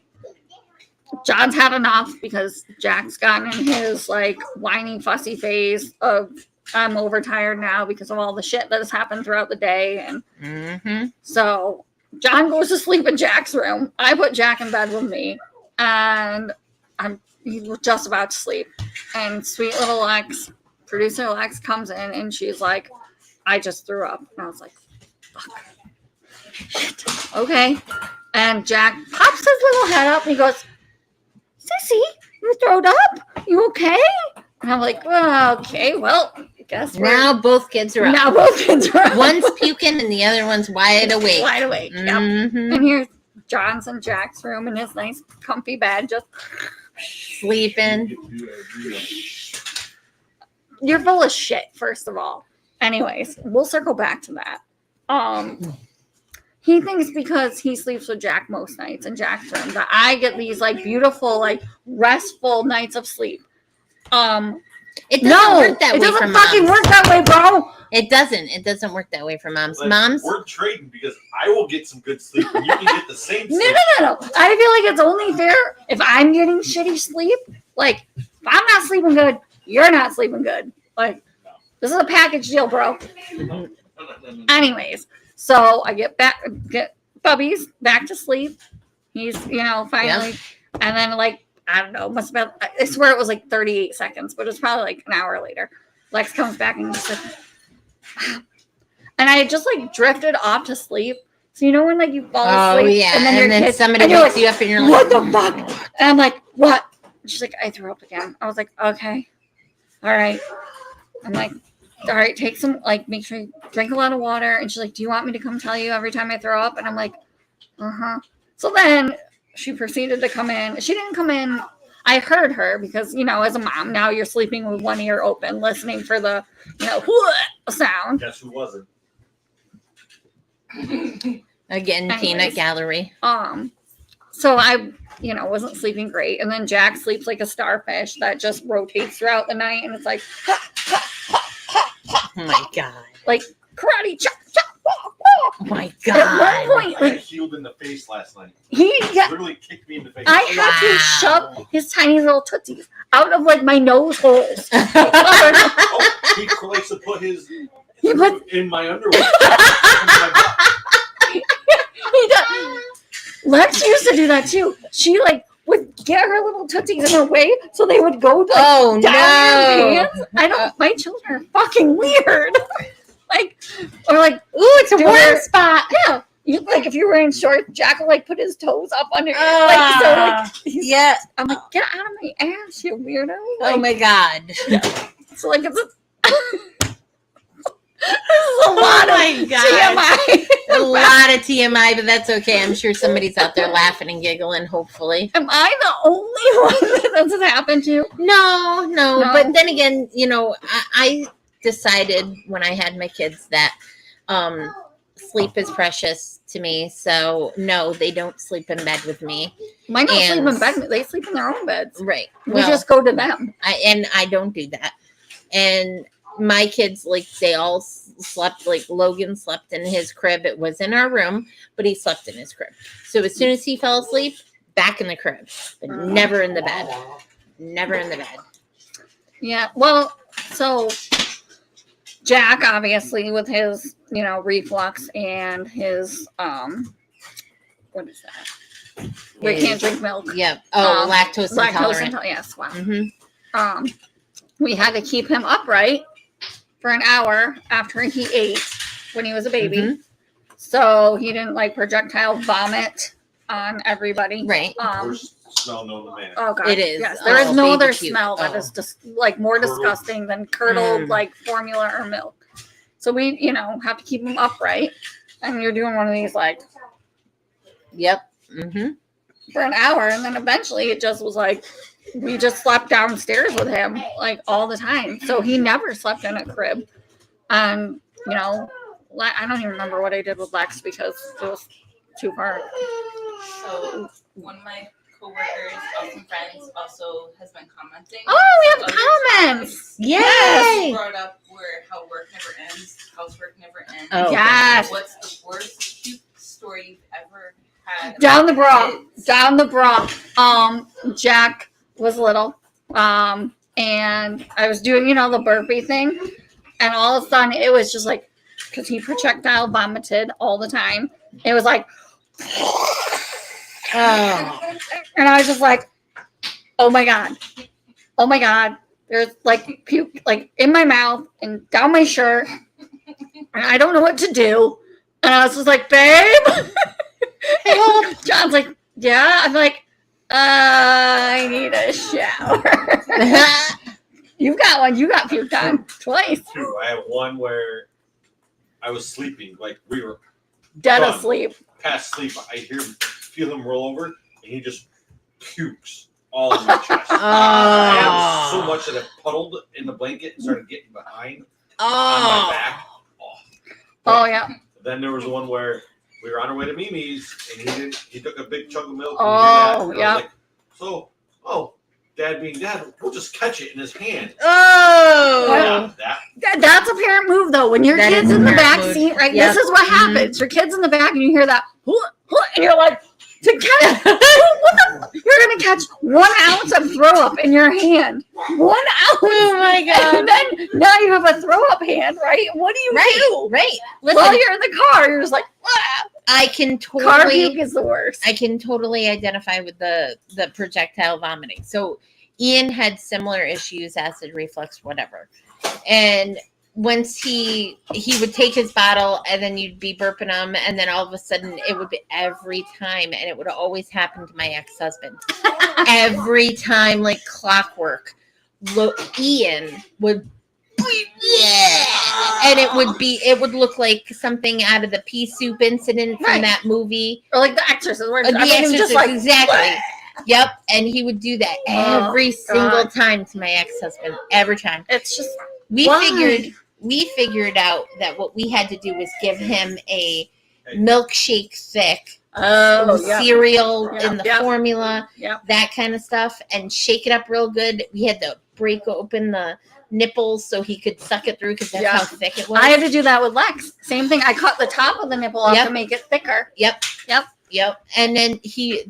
John's had enough because Jack's gotten in his like whiny, fussy phase of I'm overtired now because of all the shit that has happened throughout the day. And Mhm. so John goes to sleep in Jack's room. I put Jack in bed with me, and he was just about to sleep. And sweet little Lex, producer Lex, comes in and she's like, I just threw up. And I was like, fuck. Shit. Okay. And Jack pops his little head up and he goes, Sissy, you throwed up? You okay? And I'm like, well, okay, well, I guess Now both kids are up. now both kids are up. One's puking and the other one's wide awake. Wide awake. Yep. Mhm. And here's John's in Jack's room in his nice comfy bed, just Sleeping. you're full of shit, first of all. Anyways, we'll circle back to that. He thinks because he sleeps with Jack most nights in Jack's room that I get these like beautiful, like restful nights of sleep. It doesn't work that it way doesn't for fucking moms. work that way, bro. It doesn't. It doesn't work that way for moms. But Moms. we're trading because I will get some good sleep and you can get the same No, sleep. no. I feel like it's only fair if I'm getting shitty sleep. Like, if I'm not sleeping good, you're not sleeping good. Like, this is a package deal, bro. Anyways, so I get Bubby's back to sleep. He's, finally, and then like I don't know, must have been, I swear it was like 38 seconds, but it's probably like an hour later. Lex comes back and just like, and I had just like drifted off to sleep. So you know when like you fall asleep yeah, and then your kids, somebody and you're wakes like, you up and you're like, what the fuck? And I'm like, what? And she's like, I threw up again. I was like, okay, all right. I'm like, all right, take some, like, make sure you drink a lot of water. And she's like, do you want me to come tell you every time I throw up? And I'm like, So then she proceeded to come in. She didn't come in. I heard her because, you know, as a mom, now you're sleeping with one ear open, listening for the, you know, sound. Guess who wasn't? again, Anyways. peanut gallery. So I, you know, wasn't sleeping great. And then Jack sleeps like a starfish that just rotates throughout the night. And it's like, Oh my God. like karate chop, chop, wah, Oh wah. my At God. one point, I got like, healed in the face last night. he got, Literally kicked me in the face. I had to Wow. shove his tiny little tootsies out of like my nose holes. Oh, he likes to put his He put, in my underwear. he does. Lex used to do that too. She like would get her little tootsies in her way so they would go like, Oh down no. your pants. I don't. My children are fucking weird. Like, or like, Ooh, it's a Do warm her- spot. yeah. You like if you're wearing shorts, Jack will like put his toes up under your Ah. so like Yeah. I'm like, get out of my ass, you weirdo. Oh Like, my God. so like it's a this is a lot Oh my of God. TMI. A lot of TMI, but that's okay. I'm sure somebody's out there laughing and giggling, hopefully. Am I the only one that this has happened to? No. No. But then again, you know, I decided when I had my kids that sleep is precious to me. So no, they don't sleep in bed with me. Mine don't sleep And- in bed. They sleep in their own beds. Right. We just go to them. I don't do that. And my kids, like, they all slept, like Logan slept in his crib. It was in our room, but he slept in his crib. So as soon as he fell asleep, back in the crib, but never in the bed. Never in the bed. Yeah. Well, so Jack, obviously, with his, you know, reflux and his what is that? We can't drink milk. Yep. Oh, Lactose lactose intolerant. intolerant. Yes. Wow. Mm-hmm. We had to keep him upright for an hour after he ate when he was a baby. Mhm. So he didn't like projectile vomit on everybody. Right. Worst smell known to man. Oh god. It is. Yes. There is Oh, no baby other puke. smell that Oh. is just like more Curdled. disgusting than curdled Mm. like formula or milk. So we, you know, have to keep him upright. And you're doing one of these like Yep. Mm-hmm. for an hour, and then eventually it just was like we just slept downstairs with him like all the time. So he never slept in a crib. And you know, I don't even remember what I did with Lex because it was too far. So one of my coworkers, some friends, also has been commenting. Oh, we have Other comments. topics. Yay! Brought up where how work never ends, housework never ends. Oh, Yes. What's the worst puke story you've ever had? Down the bra. Kids? Down the bra. Jack was little. And I was doing, you know, the burpee thing. And all of a sudden it was just like, because he projectile vomited all the time. It was like, Oh. and I was just like, oh my God. Oh my God. There's like puke like in my mouth and down my shirt. And I don't know what to do. And I was just like, babe. And John's like, yeah. I'm like, I need a shower. You've got one. You got puked on twice. Two. I have one where I was sleeping, like we were Dead Done. asleep. past sleep. I feel him roll over, and he just pukes all in my chest. I had so much that it puddled in the blanket and started getting behind on my back. Oh yeah. Then there was the one where we were on our way to Mimi's, and he took a big chunk of milk. Oh, and yeah. I was like, Dad being Dad, we'll just catch it in his hand. Oh. Yeah, that That's a parent move though. When your That kid's is a in the parent back move. seat, right? Yep. This is what happens. Your kid's in the back and you hear that, and you're like, to catch, you're gonna catch 1 ounce of throw up in your hand. 1 ounce. Oh my God. And then now you have a throw up hand, right? What do you do? Right. While Listen, you're in the car, you're just like, ah. I can Car totally puke is the worst. I can totally identify with the projectile vomiting. So Ian had similar issues, acid reflux, whatever. And once he would take his bottle and then you'd be burping him, and then all of a sudden it would be every time, and it would always happen to my ex-husband. Every time, like clockwork. Ian would and it would look like something out of the pea soup incident from that movie. Or like The Exorcist. Where The Exorcist, just like, exactly. Yep, and he would do that every single time to my ex-husband. Every time. It's just we figured out that what we had to do was give him a milkshake thick cereal in the formula, that kind of stuff, and shake it up real good. We had to break open the nipples so he could suck it through because that's how thick it was. I had to do that with Lex. Same thing. I cut the top of the nipple off to make it thicker. Yep. And then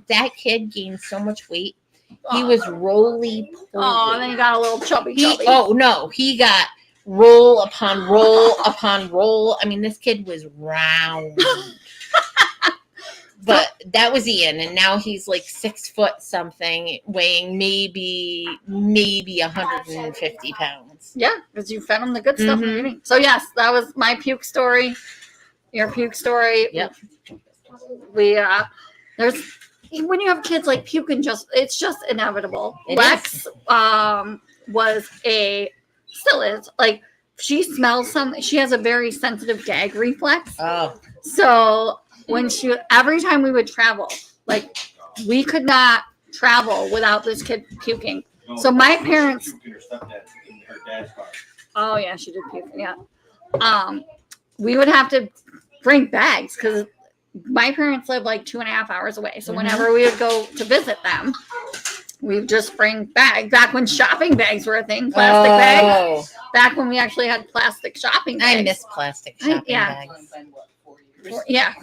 that kid gained so much weight. He was roly-poly. Oh, and then he got a little chubby. Oh no, he got roll upon roll upon roll. I mean, this kid was round. But that was Ian, and now he's like 6 foot something, weighing maybe 150 pounds. Yeah, because you fed him the good stuff in the beginning. So yes, that was my puke story. Your puke story. Yep. There's when you have kids like puking, it's just inevitable. It Lex still is like she smells something. She has a very sensitive gag reflex. Oh, so. Every time we would travel, like we could not travel without this kid puking. So my parents. Oh yeah, she did puke. Yeah. We would have to bring bags because my parents live like 2.5 hours away. So whenever we would go to visit them, we would just bring bags. Back when shopping bags were a thing, plastic bags. Back when we actually had plastic shopping bags. I miss plastic shopping bags. Yeah.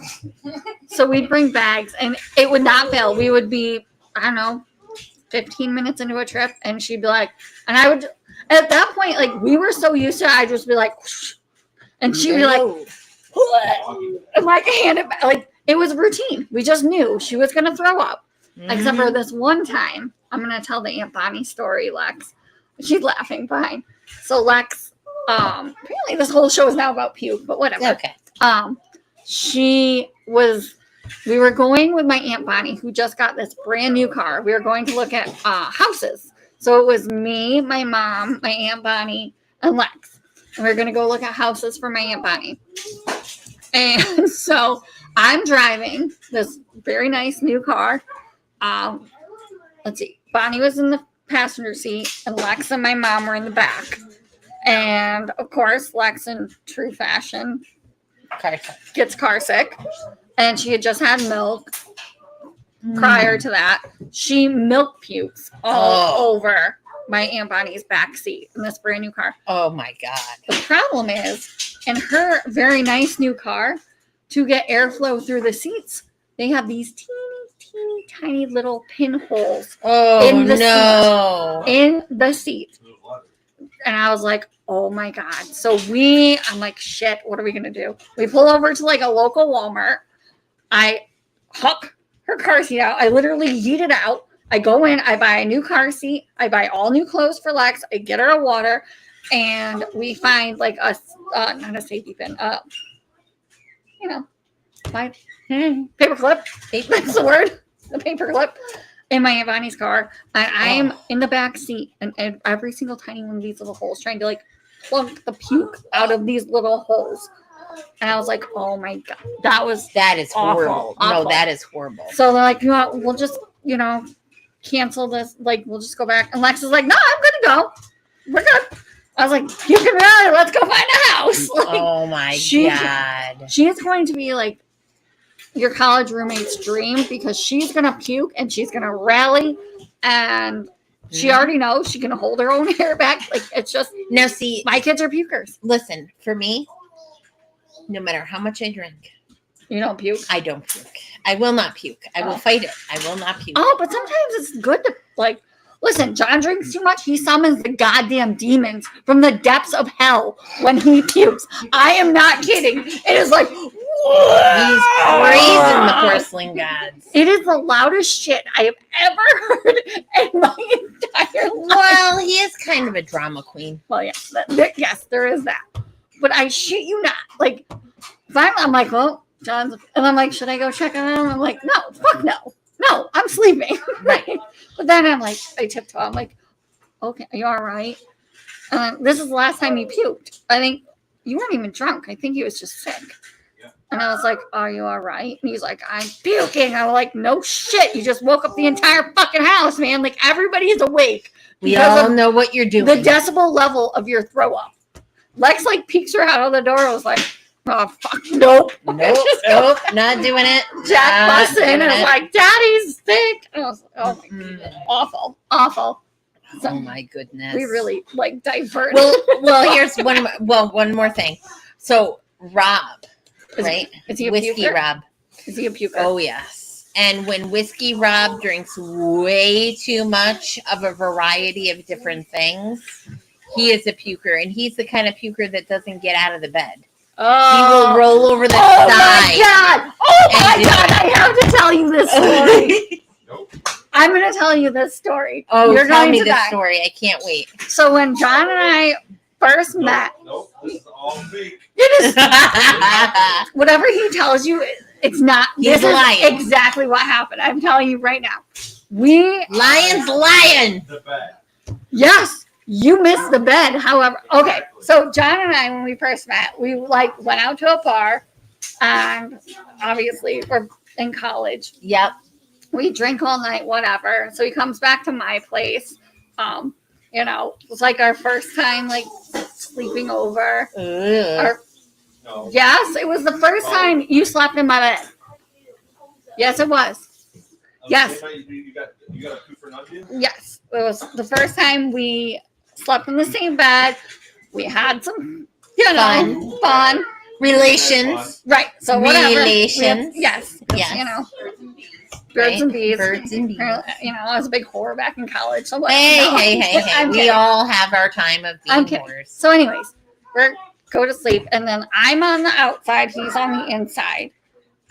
So we'd bring bags and it would not fail. We would be, 15 minutes into a trip and she'd be like, and I would, at that point, like we were so used to it, I'd just be like, whoosh, and she'd be like, and like hand it back. Like it was routine. We just knew she was going to throw up. Except for this one time, I'm going to tell the Aunt Bonnie story, Lex. She's laughing fine. So Lex, apparently this whole show is now about puke, but whatever. Okay. We were going with my Aunt Bonnie, who just got this brand new car. We were going to look at houses. So it was me, my mom, my Aunt Bonnie, and Lex. And we were going to go look at houses for my Aunt Bonnie. And so I'm driving this very nice new car. Let's see. Bonnie was in the passenger seat, and Lex and my mom were in the back. And, of course, Lex, in true fashion, gets car sick, and she had just had milk prior to that. She milk pukes all over my Aunt Bonnie's back seat in this brand new car. Oh my God. The problem is, in her very nice new car, to get airflow through the seats, they have these teeny tiny little pinholes in the seat. And I was like, oh my God. So I'm like, shit, what are we going to do? We pull over to like a local Walmart. I hook her car seat out. I literally yeet it out. I go in, I buy a new car seat. I buy all new clothes for Lex. I get her a water. And we find like not a safety pin, paper clip. That's the word. The paper clip. In my Aunt Bonnie's car, and I am in the back seat, and every single tiny one of these little holes, trying to like plunk the puke out of these little holes. And I was like, "Oh my God, that is horrible. Awful. No, that is horrible." So they're like, we'll just cancel this. Like, we'll just go back." And Lex is like, "No, I'm good to go. We're good." I was like, "You can run. Let's go find a house." Like, oh my God, she is going to be like your college roommate's dream because she's going to puke and she's going to rally and she already knows she can hold her own hair back. Like, it's just, now see, my kids are pukers. Listen, for me, no matter how much I drink, you don't puke. I don't puke. I will not puke. I will fight it. I will not puke. Oh, but sometimes it's good to like, listen, John drinks too much. He summons the goddamn demons from the depths of hell when he pukes. I am not kidding. It is like, He's praising the porcelain gods. It is the loudest shit I have ever heard in my entire life. Well, he is kind of a drama queen. Well, yes, yes, there is that. But I shit you not. Like, finally, I'm like, well, John's, and I'm like, should I go check on him? I'm like, no, fuck no. No, I'm sleeping. Right. But then I'm like, I tiptoe. I'm like, okay, are you all right? This is the last time he puked. I think you weren't even drunk. I think he was just sick. Yeah. And I was like, are you all right? And he's like, I'm puking. I was like, no shit. You just woke up the entire fucking house, man. Like, everybody's awake. We all know what you're doing. The decibel level of your throw up. Lex, like, peeks her out of the door. I was like, oh, fuck, nope. Nope, not doing it. Jack busts in and it. was like, Daddy's sick. And I was like, oh my God. Awful. So Oh my goodness. we really like diverted. Well, here's one more thing. So Rob, right? Is he a Whiskey puker? Rob. Is he a puker? Oh yes. And when Whiskey Rob drinks way too much of a variety of different things, he is a puker, and he's the kind of puker that doesn't get out of the bed. He will roll over the Oh side. my God! Oh my God! I have to tell you this story. Nope. I'm going to tell you this story. Oh, You're tell going me to this die. story. I can't wait. So when John and I first met, Nope. This is all fake. it is whatever he tells you. It's not. He's This is lying. exactly what happened. I'm telling you right now. We Lion's lying. The bed. Yes, you missed the bed. However, okay. So John and I, when we first met, we like went out to a bar, and obviously we're in college. Yep. We drink all night, whatever. So he comes back to my place. You know, it was like our first time like sleeping over. Ugh. No. Yes, it was the first time you slept in my bed. Yes, it was. Yes. You got a two for nothing? Yes, it was the first time we slept in the same bed. We had some, fun. Relations. Right. So whatever. Relations. Yes. Yes. You know, birds and bees. Birds and bees. You know, I was a big whore back in college. So Hey. I'm We kidding. all have our time of I'm being kidding. whores. So, anyways, we're go to sleep, and then I'm on the outside. He's on the inside.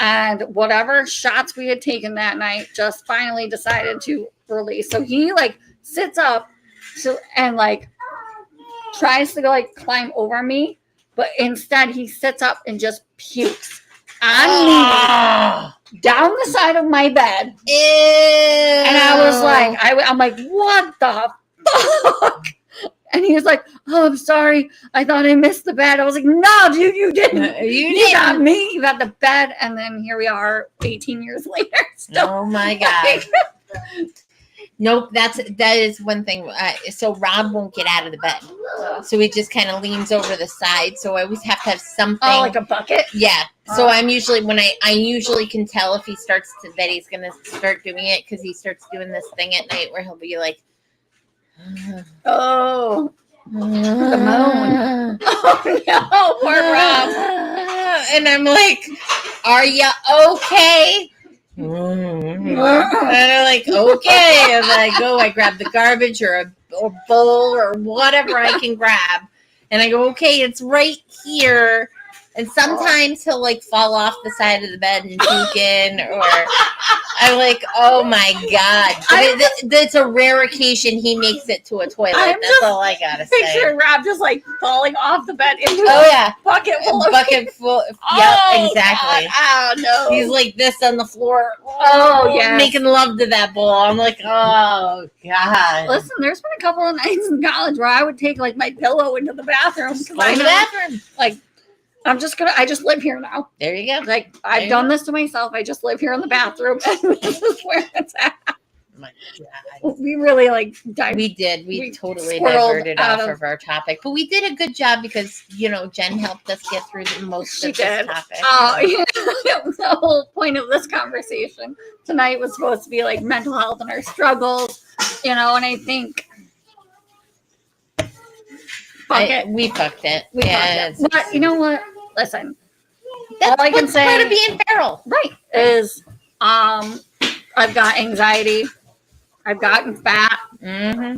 And whatever shots we had taken that night just finally decided to release. So he like sits up and like tries to go like climb over me, but instead he sits up and just pukes on me down the side of my bed. Ew. And I was like, I'm like, what the fuck? And he was like, oh, I'm sorry. I thought I missed the bed. I was like, no, dude, you didn't. You got me. You got the bed. And then here we are 18 years later. Still. Oh my God. Nope, that is one thing. So Rob won't get out of the bed, so he just kind of leans over the side. So I always have to have something. Oh, like a bucket. Yeah. So I'm usually I usually can tell if he starts that he's gonna start doing it, because he starts doing this thing at night where he'll be like, Oh, the moan. Oh no, poor Rob. and I'm like, "Are you okay?" And I'm like, okay. And then I grab the garbage or a bowl or whatever I can grab. And I go, okay, it's right here. And sometimes he'll like fall off the side of the bed and puke in, or I'm like, oh my God. But it's a rare occasion he makes it to a toilet. That's all I gotta say. Picture Rob just like falling off the bed into Oh a yeah. bucket full of Bucket full. Oh, Yep, exactly. God. Oh no. He's like this on the floor. Oh, yes. Making love to that bowl. I'm like, oh God. Listen, there's been a couple of nights in college where I would take like my pillow into the bathroom. Go to the bathroom. Like, I just live here now. There you go. Like, I've done this to myself. I just live here in the bathroom. And this is where it's at. My God. We really like dived. We did. We We totally squirred diverted out off of- of our topic, but we did a good job because Jen helped us get through the most She of did. this topic. The whole point of this conversation tonight was supposed to be like mental health and our struggles, and I think We fucked it. We yeah, fucked it. But you know what? Listen, that's all I can what's part say of being feral. right is I've got anxiety. I've gotten fat.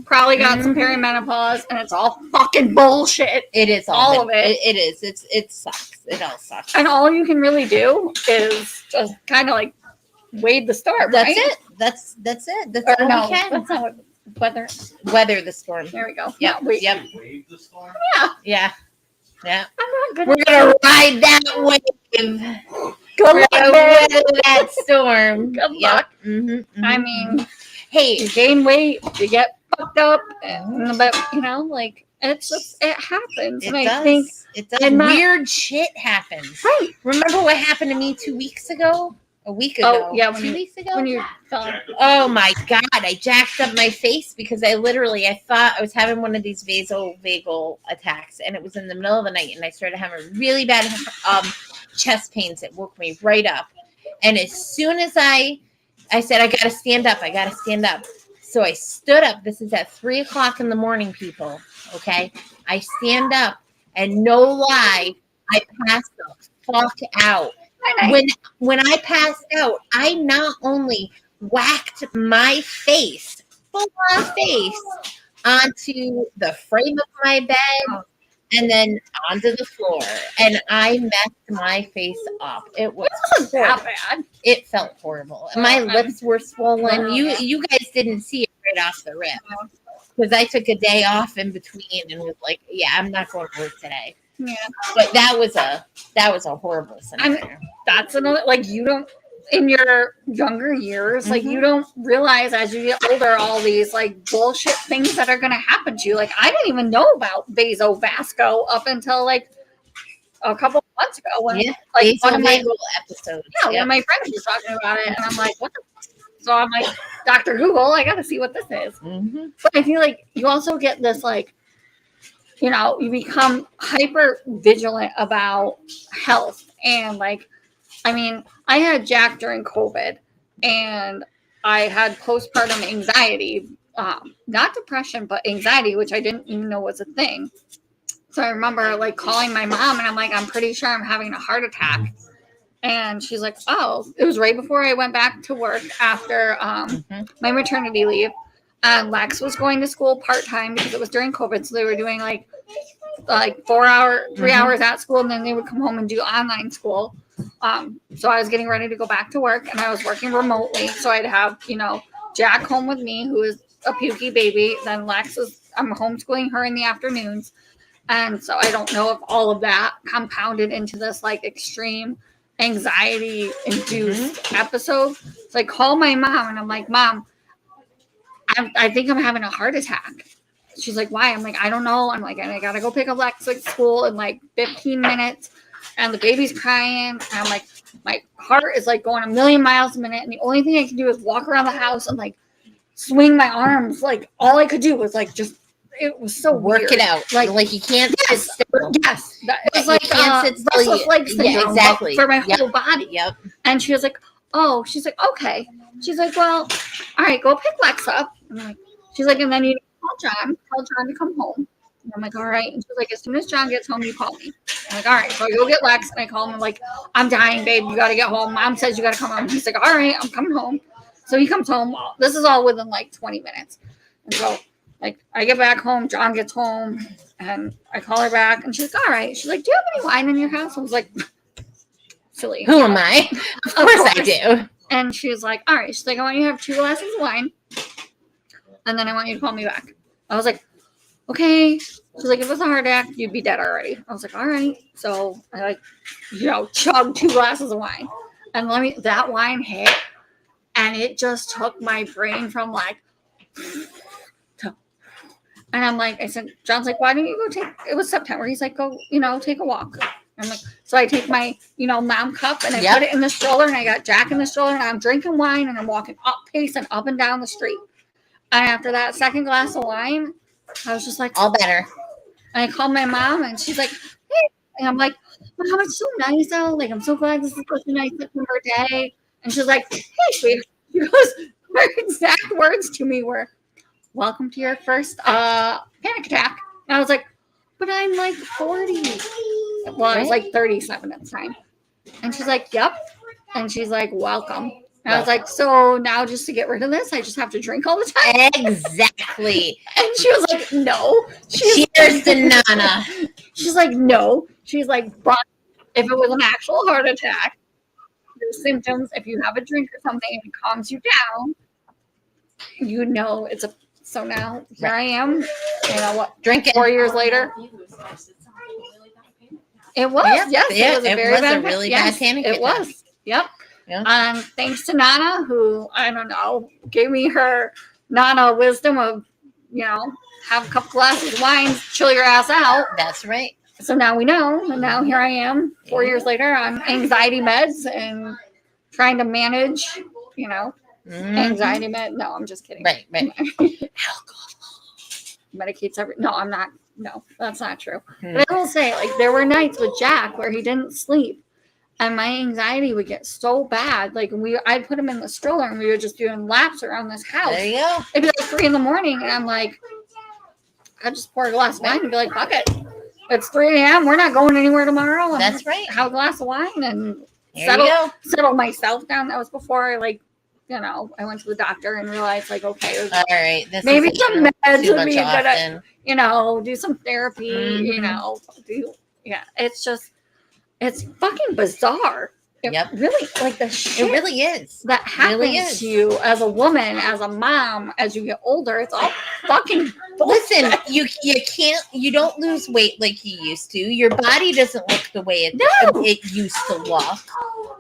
Probably got some perimenopause, and it's all fucking bullshit. It is all of it. It is. It sucks. It all sucks. And all you can really do is just kind of like wade the storm. That's right? it. That's it. That's Or all no, we can. that's not what Weather the storm. There we go. Yep. No, Yep. Wave the storm. Yeah. I'm not good. We're gonna ride that wave. Good We're luck, gonna babe. weather that storm. Good luck. I mean, hey, you gain weight, you get fucked up, but you know, like it happens. it And does. I think It does. and that- Weird shit happens. right. Remember what happened to me 2 weeks ago? A week ago. Oh, yeah, when 2 you- weeks ago. When you fell, Oh my god! I jacked up my face because I thought I was having one of these vasovagal attacks, and it was in the middle of the night, and I started having really bad chest pains that woke me right up. And as soon as I said I gotta stand up, so I stood up. This is at 3:00 in the morning, people. Okay, I stand up, and no lie, I passed the fuck out. When I passed out, I not only whacked my face, full on face, onto the frame of my bed and then onto the floor, and I messed my face up. It was that horrible. bad. It felt horrible. My lips were swollen. Yeah. You guys didn't see it right off the rip because I took a day off in between and was like, yeah, I'm not going to work today. Yeah, But that was a horrible scenario. that's another. Like you don't in your younger years, like you don't realize as you get older all these like bullshit things that are going to happen to you. Like I didn't even know about vasovasco up until like a couple of months ago when like one of my episodes. one of my friends was talking about it, and I'm like, what the. So I'm like, Dr. Google, I got to see what this is. But I feel like you also get this like, you know, you become hyper vigilant about health. And like, I mean, I had Jack during COVID and I had postpartum anxiety, not depression, but anxiety, which I didn't even know was a thing. So I remember like calling my mom and I'm like, I'm pretty sure I'm having a heart attack. And she's like, oh, it was right before I went back to work after my maternity leave. And Lex was going to school part-time because it was during COVID. So they were doing like 3 hours at school, and then they would come home and do online school. So I was getting ready to go back to work, and I was working remotely. So I'd have, you know, Jack home with me, who is a pukey baby. Then I'm homeschooling her in the afternoons. And so I don't know if all of that compounded into this like extreme anxiety induced episode. So I call my mom and I'm like, Mom, I think I'm having a heart attack. She's like, why? I'm like, I don't know. I'm like, and I gotta go pick up Lex at school in like 15 minutes, and the baby's crying. And I'm like, my heart is like going a million miles a minute, and the only thing I can do is walk around the house and like swing my arms. Like all I could do was like just. It was so Work weird. it out. Like you can't sit still. Yes. It was like restless leg syndrome, yeah, exactly. for my whole body. Yep. And she was like, oh, she's like, okay. She's like, well, all right, go pick Lex up. I'm like, she's like, and then you tell John to come home. And I'm like, all right. And she's like, as soon as John gets home, you call me. I'm like, all right. So I go get Lex and I call him. I'm like, I'm dying, babe. You got to get home. Mom says you got to come home. He's like, all right, I'm coming home. So he comes home. This is all within like 20 minutes. And so like I get back home, John gets home, and I call her back, and she's like, all right. She's like, do you have any wine in your house? I was like, silly. Who am I? Of course I do. And she was like, all right. She's like, I want you to have 2 glasses of wine, and then I want you to call me back. I was like, okay. She's like, if it was a heart attack, you'd be dead already. I was like, all right. So I like, you know, chugged 2 glasses of wine, and that wine hit, and it just took my brain from like. And I'm like, I said, John's like, why don't you go it was September. He's like, go, you know, take a walk. I'm like, so I take my, you know, mom cup and I put it in the stroller, and I got Jack in the stroller, and I'm drinking wine and I'm walking pacing up and down the street. And after that second glass of wine, I was just like, all better. And I called my mom and she's like, hey. And I'm like, Mom, it's so nice out. Like, I'm so glad this is such a nice September day. And she's like, hey, sweetie. She goes, her exact words to me were, welcome to your first panic attack. And I was like, but I'm like 40. Well, I was like 37 at the time. And she's like, yep. And she's like, welcome. And I was like, so now just to get rid of this, I just have to drink all the time? Exactly. And she was like, no. Cheers to Nana. She's like, no. She's like, but if it was an actual heart attack, the symptoms, if you have a drink or something and it calms you down, you know it's a. So now here I am. You know what? Drink it. 4 years later. It was. Yep. Yes. Yeah, It was a very bad, really yes, bad panic it attack. was. Yep. Yeah. Thanks to Nana, who, I don't know, gave me her Nana wisdom of, have a couple glasses of wine, chill your ass out. That's right. So now we know. And now here I am 4 years later on anxiety meds and trying to manage, anxiety med. No, I'm just kidding. Right. Alcohol medicates every. No, I'm not. No, that's not true. But I will say, like, there were nights with Jack where he didn't sleep. And my anxiety would get so bad. Like, I'd put him in the stroller and we were just doing laps around this house. There you go. It'd be like 3 a.m. and I'm like, I'd just pour a glass of wine and be like, fuck it. It's 3 a.m. We're not going anywhere tomorrow. That's right. Have a glass of wine and There settle myself down. That was before I I went to the doctor and realized, like, okay, all right. This maybe isn't some meds too would be much a good, often. do some therapy, it's fucking bizarre. It Yep. really, like, the shit It really is. that happens really is. to you as a woman, as a mom, as you get older, it's all fucking Listen, you don't lose weight like you used to. Your body doesn't look the way it used to look.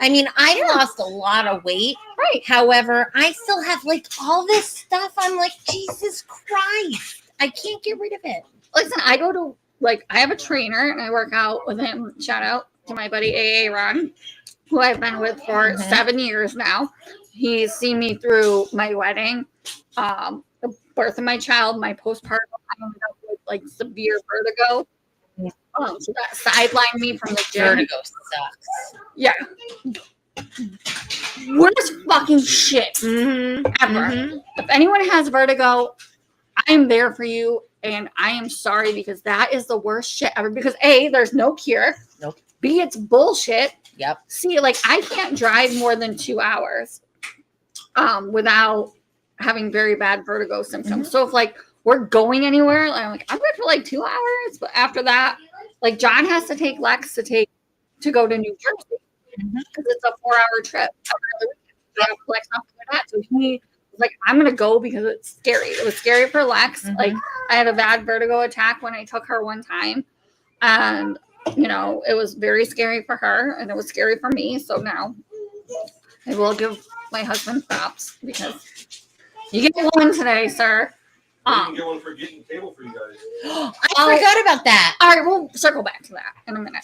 I mean, I lost a lot of weight. Right. However, I still have like all this stuff. I'm like, Jesus Christ. I can't get rid of it. Listen, I go to, I have a trainer and I work out with him. Shout out to my buddy AA Ron, who I've been with for 7 years now. He's seen me through my wedding, the birth of my child, my postpartum. I ended up with severe vertigo. So that sidelined me from the gym. Vertigo sucks. Yeah. Worst fucking shit ever. If anyone has vertigo, I'm there for you, and I am sorry because that is the worst shit ever. Because A, there's no cure. Nope. B, it's bullshit. Yep. C, I can't drive more than 2 hours without having very bad vertigo symptoms. So if we're going anywhere, I'm good for 2 hours, but after that, John has to take Lex to go to New Jersey because it's a 4-hour trip. So he was I'm gonna go because it's scary. It was scary for Lex. I had a bad vertigo attack when I took her one time, and it was very scary for her, and it was scary for me. So now I will give my husband props because you get one today, sir. You can get one for getting cable for you guys. I forgot about that. All right, we'll circle back to that in a minute.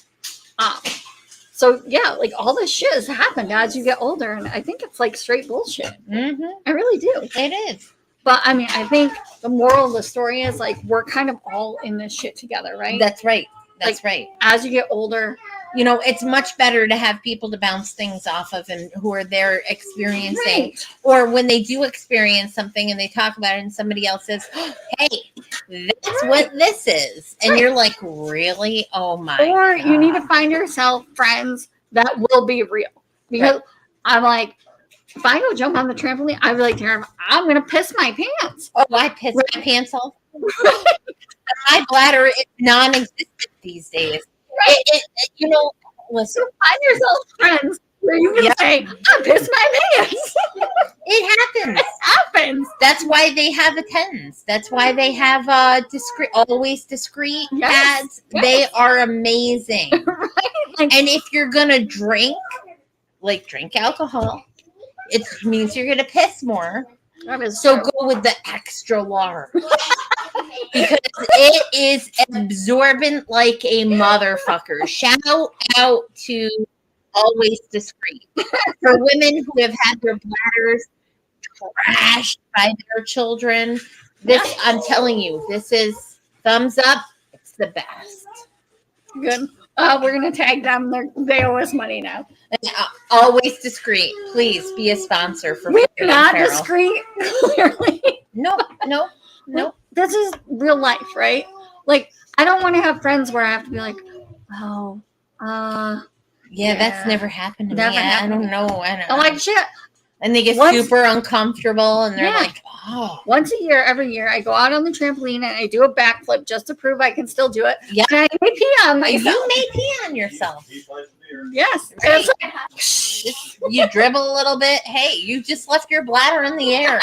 So yeah, all this shit has happened as you get older, and I think it's straight bullshit. I really do. It is. But I mean, I think the moral of the story is we're kind of all in this shit together, right? That's right. That's right. As you get older, it's much better to have people to bounce things off of and who are there experiencing, right. or when they do experience something and they talk about it and somebody else says, hey, that's what this is. And you're like, really? Oh my Or God. you need to find yourself friends that will be real. Because I'm if I go jump on the trampoline, I'd be Taryn, I'm going to piss my pants. Oh, I piss my pants off. My bladder is non-existent these days. Listen. So find yourself friends where you can say, I piss my pants. It happens. It happens. That's why they have attendants. That's why they have always discreet ads. Yes. They are amazing. Right? And if you're gonna drink alcohol, it means you're gonna piss more. That is So true. go with the extra large. Because it is absorbent like a motherfucker. Shout out to Always Discreet. For women who have had their bladders trashed by their children, I'm telling you, this is thumbs up. It's the best. Good. We're going to tag them. They owe us money now. Always Discreet. Please be a sponsor for We're Peter not and Carol. discreet, clearly. No. This is real life, right? I don't want to have friends where I have to be Yeah, that's never happened to me. I don't know. I'm shit. And they get super uncomfortable, and they're like, oh. Once a year, every year, I go out on the trampoline and I do a backflip just to prove I can still do it. Yeah. And I may pee on myself. You may pee on yourself. Yes. Right? You dribble a little bit. Hey, you just left your bladder in the air.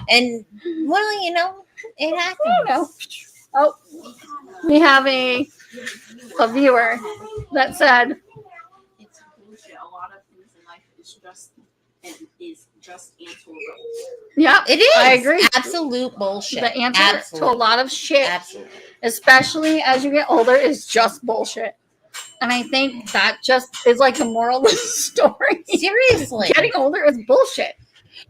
And, well, you know, it happens. Oh, we have a viewer that said, it's bullshit. A lot of things in life is just answerable. yeah, It is. I agree. Absolute bullshit. The answer to a lot of shit, especially as you get older, is just bullshit. And I think that just is like the moral of the story. Seriously. Getting older is bullshit.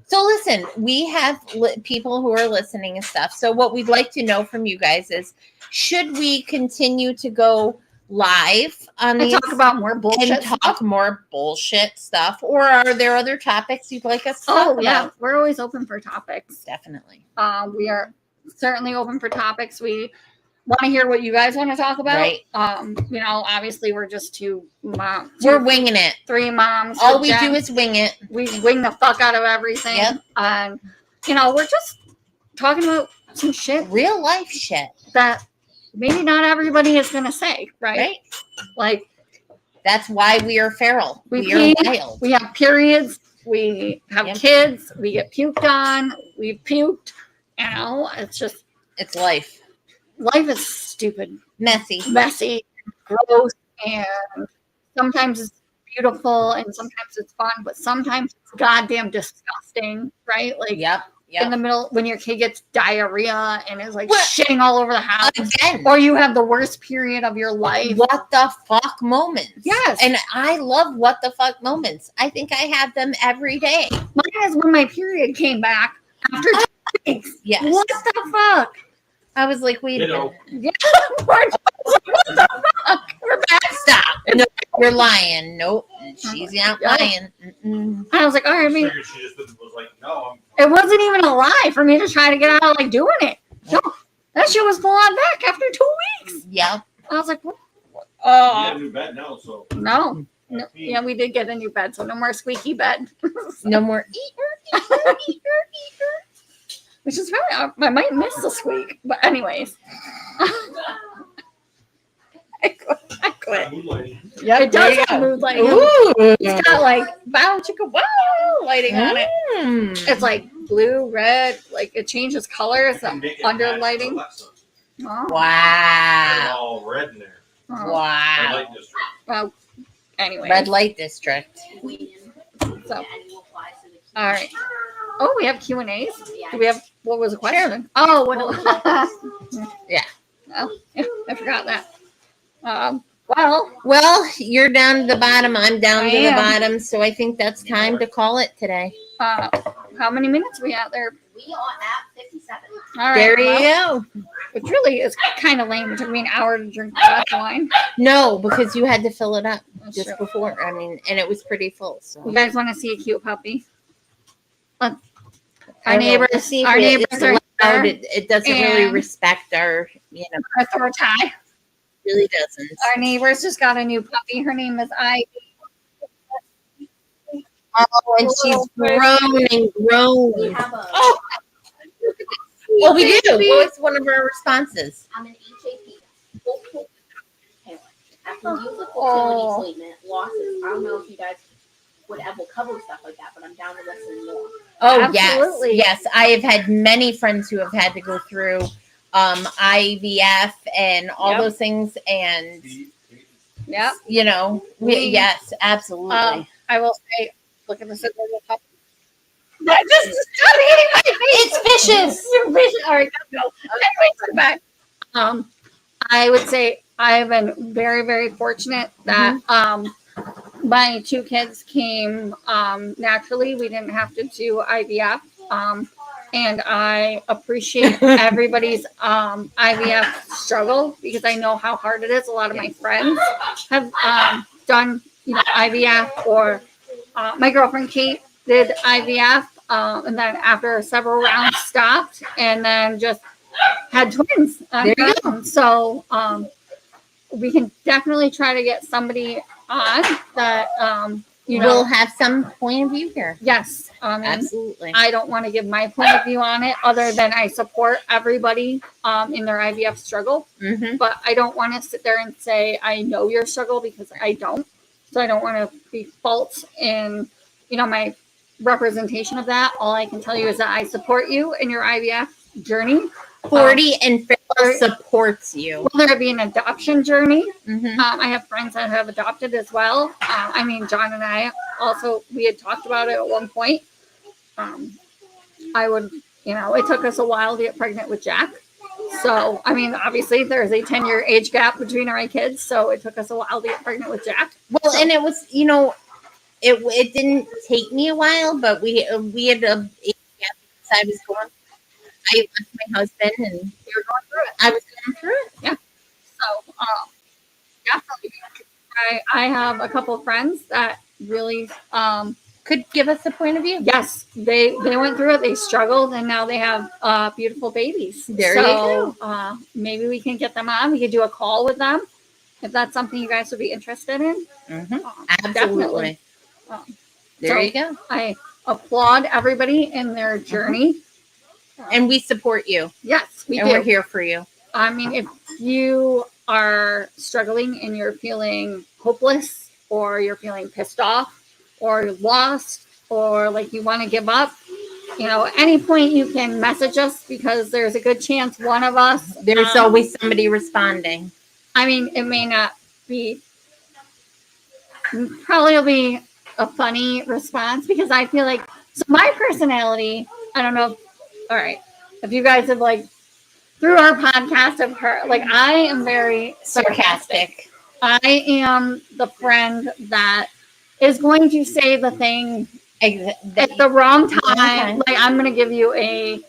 So listen, we have people who are listening and stuff. So what we'd like to know from you guys is, should we continue to go live on And these talk about more bullshit and talk stuff? more bullshit stuff, or are there other topics you'd like us to talk about? We're always open for topics. Definitely. We are certainly open for topics. We want to hear what you guys want to talk about. Right. You know, obviously we're just two moms. We're winging it. Three moms. All we Jen. do is wing it. We wing the fuck out of everything. Yep. And, you know, we're just talking about some shit Real life shit. that maybe not everybody is going to say, right? Right? Like, That's why we are feral. We We are pee. wild. we have periods, we have Yep. kids, we get puked on, we've puked. You know, it's just, It's life. life is stupid, Messy. messy, gross, and sometimes it's beautiful and sometimes it's fun, but sometimes it's goddamn disgusting, right? Like, Yep. in the middle when your kid gets diarrhea and is like What? shitting all over the house, Again. or you have the worst period of your life. What the fuck moments. Yes. And I love what the fuck moments. I think I have them every day. Mine is when my period came back after 2 weeks. Yes. What the fuck? I was like, wait a minute. Yeah. What the fuck? We're back. Stop. No, you're lying. Nope. She's not Yeah. lying. Mm-mm. I was like, all right, I mean, Figured she just was like, no, it wasn't even a lie for me to try to get out of like doing it. No, that shit was full on back after 2 weeks. Yep. I was like, what? I'm in a new bed now, so. No. No, yeah, we did get a new bed, so no more squeaky bed. No more Which is funny. I might miss the squeak, but anyways. I quit. Moonlighting. Yeah, it There does you have go. mood lighting. Ooh. It's got like wow chicka wow lighting on it. Mm. It's like blue, red, like it changes colors. You can make it Under match lighting. Alexa. Oh, It's Wow. all red in there. oh. Red Wow. light district. Well, anyway. Red light district. So, all right. Oh, we have Q&As. Do we have what was the question? Oh, what? Yeah. Oh, yeah, I forgot that. Well, Well, you're down to the bottom. I'm down I to the am. bottom. So I think that's time to call it today. how many minutes are we at there? We are at 57. All right. There well, you go. Which really is kind of lame. It took me an hour to drink the glass of wine. No, because you had to fill it up That's just true. before. I mean, and it was pretty full. You So guys want to see a cute puppy? Look, I our will neighbors, see if our it- neighbors it's are loud. here. It doesn't really and- respect our, Our throw tie. really doesn't. Our neighbors just got a new puppy. Her name is Ivy. Oh, and she's grown and grown. We have a, Oh, Well, we do. baby. Well, it's one of our responses. I'm an HAP. Full parent. I can use a Oh. fertility treatment, losses. I don't know if you guys would ever cover stuff like that, but I'm down to listen more. Oh, Absolutely. yes. Yes. I have had many friends who have had to go through IVF and all Yep. those things. And, yeah. yes, absolutely. I will say, look at this adorable puppy. That just stop eating my face. It's vicious. You're vicious. All right, go. Anyways, we're back. I would say I have been very, very fortunate that my two kids came naturally. We didn't have to do IVF. And I appreciate everybody's IVF struggle because I know how hard it is. A lot of my friends have done, IVF, or my girlfriend Kate did IVF, and then after several rounds stopped, and then just had twins on There her you own. So we can definitely try to get somebody on that we'll have some point of view here. Yes. Absolutely. I don't want to give my point of view on it other than I support everybody in their IVF struggle. Mm-hmm. But I don't want to sit there and say, I know your struggle because I don't. So I don't want to be false in, my representation of that. All I can tell you is that I support you in your IVF journey. 40 and Phil supports you. Whether it be an adoption journey. Mm-hmm. I have friends that have adopted as well. John and I also, we had talked about it at one point. It took us a while to get pregnant with Jack. So, obviously there's a 10-year age gap between our kids. So it took us a while to get pregnant with Jack. Well, and it was, it didn't take me a while, but we had a age gap because I was with my husband and we were going through it. I was going through it. Yeah. So, definitely. I have a couple of friends that really, could give us a point of view. Yes, they went through it. They struggled, and now they have beautiful babies. There you go. Maybe we can get them on. We could do a call with them if that's something you guys would be interested in. Mm-hmm. Absolutely. There you go. I applaud everybody in their journey, and we support you. Yes, we do. We're here for you. If you are struggling and you're feeling hopeless, or you're feeling pissed off, or lost, or like you want to give up, at any point you can message us because there's a good chance one of us. There's always somebody responding. It may not be, probably will be a funny response because I feel like, so my personality, I don't know. All right. If you guys have through our podcast of her, I am very sarcastic. I am the friend that is going to say the thing at the wrong time. I'm going to give you a,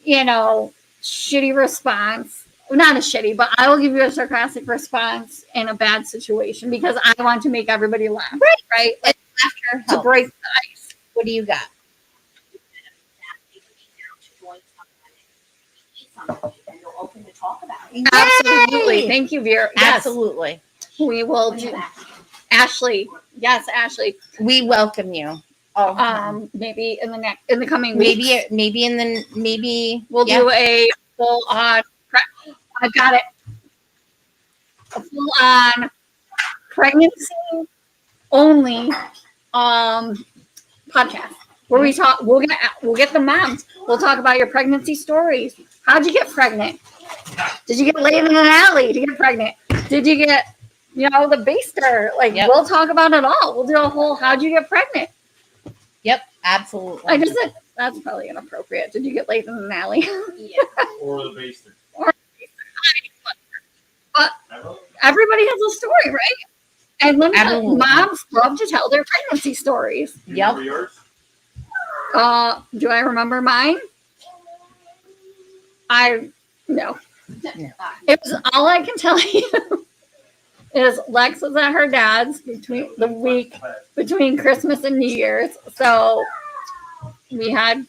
shitty response. Not a shitty, but I will give you a sarcastic response in a bad situation because I want to make everybody laugh. Right? Laughter To break the ice. What do you got? And you're open to talk about it. Absolutely. Thank you, Vera. Yes, Absolutely. we will do. Ashley. Yes, Ashley. We welcome you. Maybe in the coming weeks. Maybe We'll do a full on. I've got it. A full on pregnancy only podcast where we talk. We'll get the moms. We'll talk about your pregnancy stories. How'd you get pregnant? Did you get laid in an alley to get pregnant? Did you get the baster? We'll talk about it all. We'll do a whole how'd you get pregnant? Yep, absolutely. I just said that's probably inappropriate. Did you get laid in an alley? Yeah. Or the baster. But everybody has a story, right? And let me tell you, moms love to tell their pregnancy stories. Yep. Yours? Do I remember mine? No. It was all I can tell you is Lex was at her dad's between the week between Christmas and New Year's. So we had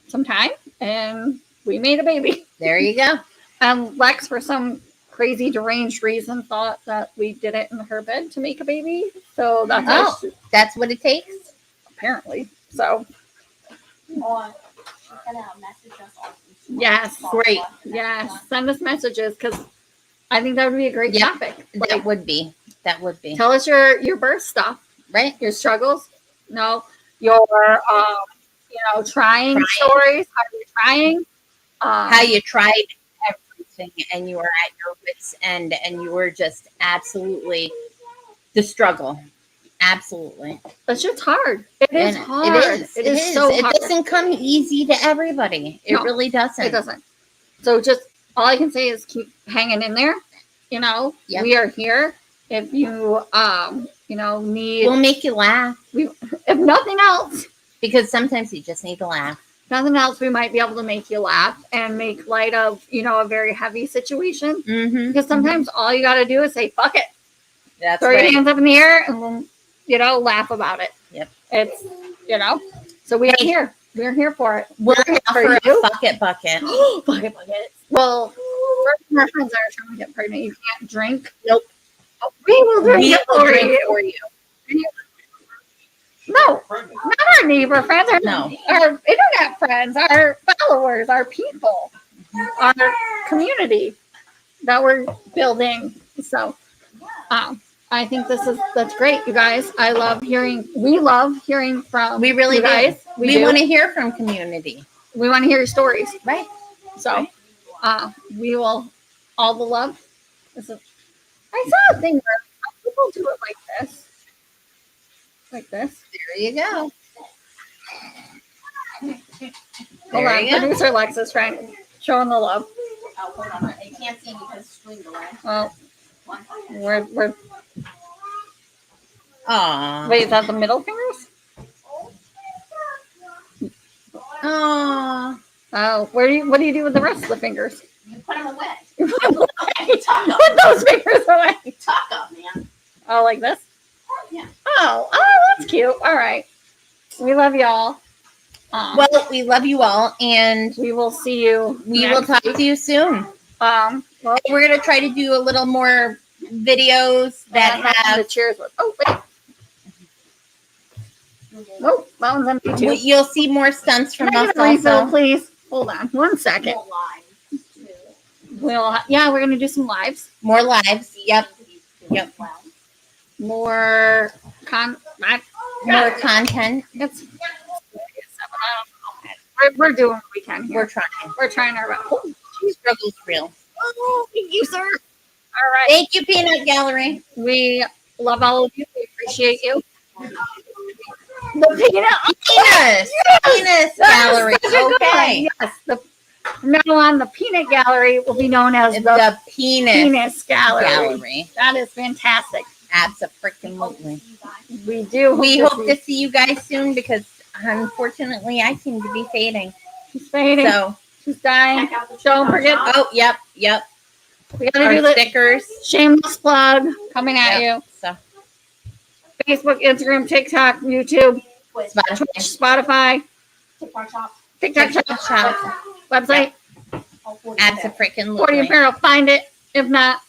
some time and we made a baby. There you go. And Lex, for some crazy deranged reason, thought that we did it in her bed to make a baby. So that's what it takes? Apparently. So Message us on yes, great. Yes, send us messages because I think that would be a great topic. That would be. Tell us your birth stuff, right? Your struggles. No, your trying stories. How you're trying. How you tried everything and you were at your wits' end and you were just absolutely the struggle. Absolutely. That shit's hard. It is hard. It is so hard. It doesn't come easy to everybody. It really doesn't. It doesn't. So just all I can say is keep hanging in there. We are here. If you need, we'll make you laugh. If nothing else, because sometimes you just need to laugh. Nothing else, we might be able to make you laugh and make light of a very heavy situation. Mm-hmm. Because sometimes all you got to do is say "fuck it." That's throw your hands up in the air and then laugh about it. Yep. It's So we are here. We're here for it. We're here for you. Bucket. Bucket. Well, our friends are trying to get pregnant. You can't drink. Nope. We will drink it for you. No, Pregnant. not our neighbor friends, our internet friends, our followers, our people, our community that we're building. So, I think that's great, you guys. We love hearing from We really you guys. do. We want to hear from community. We want to hear your stories. Right. So, we will all the love. I saw a thing where people do it like this. Like this. There you go. Hold on, producer Lexus trying showing the love. Oh, hold on. I can't see because it's screened away. Well, we're Aw. wait, is that the middle fingers? Aw. Oh, what do you do with the rest of the fingers? You put them away. You put them away. Tuck 'em. Put those fingers away. Tuck up, man. Oh, like this? Yeah. Oh, that's cute. All right. We love y'all. Well, we love you all, and We will see you. we will talk to you soon. Well, We're going to try to do a little more videos that the have. cheers with. Oh, wait. Oh, that one's empty too. You'll see more stunts from Can I us get a refill, also. please? Hold on 1 second. More lives, too. We're gonna do some lives. More lives. Yep. Yep. More More content. We're doing what we can here. We're trying. We're trying our best. Oh, Struggle's real. thank you, sir. All right. Thank you, Peanut Gallery. We love all of you. We appreciate you. The peanut. Penis. Penis Gallery. Such a good one. Okay. Yes. From now on, the peanut gallery will be known as the The penis penis gallery. gallery. That is fantastic. Absolutely. We do. We hope to see you guys soon because unfortunately I seem to be fading. She's fading. So, She's dying. Check out the Don't forget. oh, yep. We gotta Our do the stickers. shameless plug coming at Yep. So, you. Facebook, Instagram, TikTok, YouTube, Twitch. Spotify. Twitch, Spotify, TikTok shop. TikTok TikTok shop, shop. website, All 40 Absolutely. 40 Apparel. Find it. If not,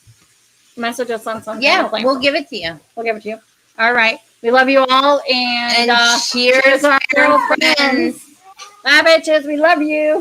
message us on some Yeah, kind of link. we'll give it to you. We'll give it to you. All right. We love you all. And, And cheers, our girlfriends. Bye, bitches. We love you.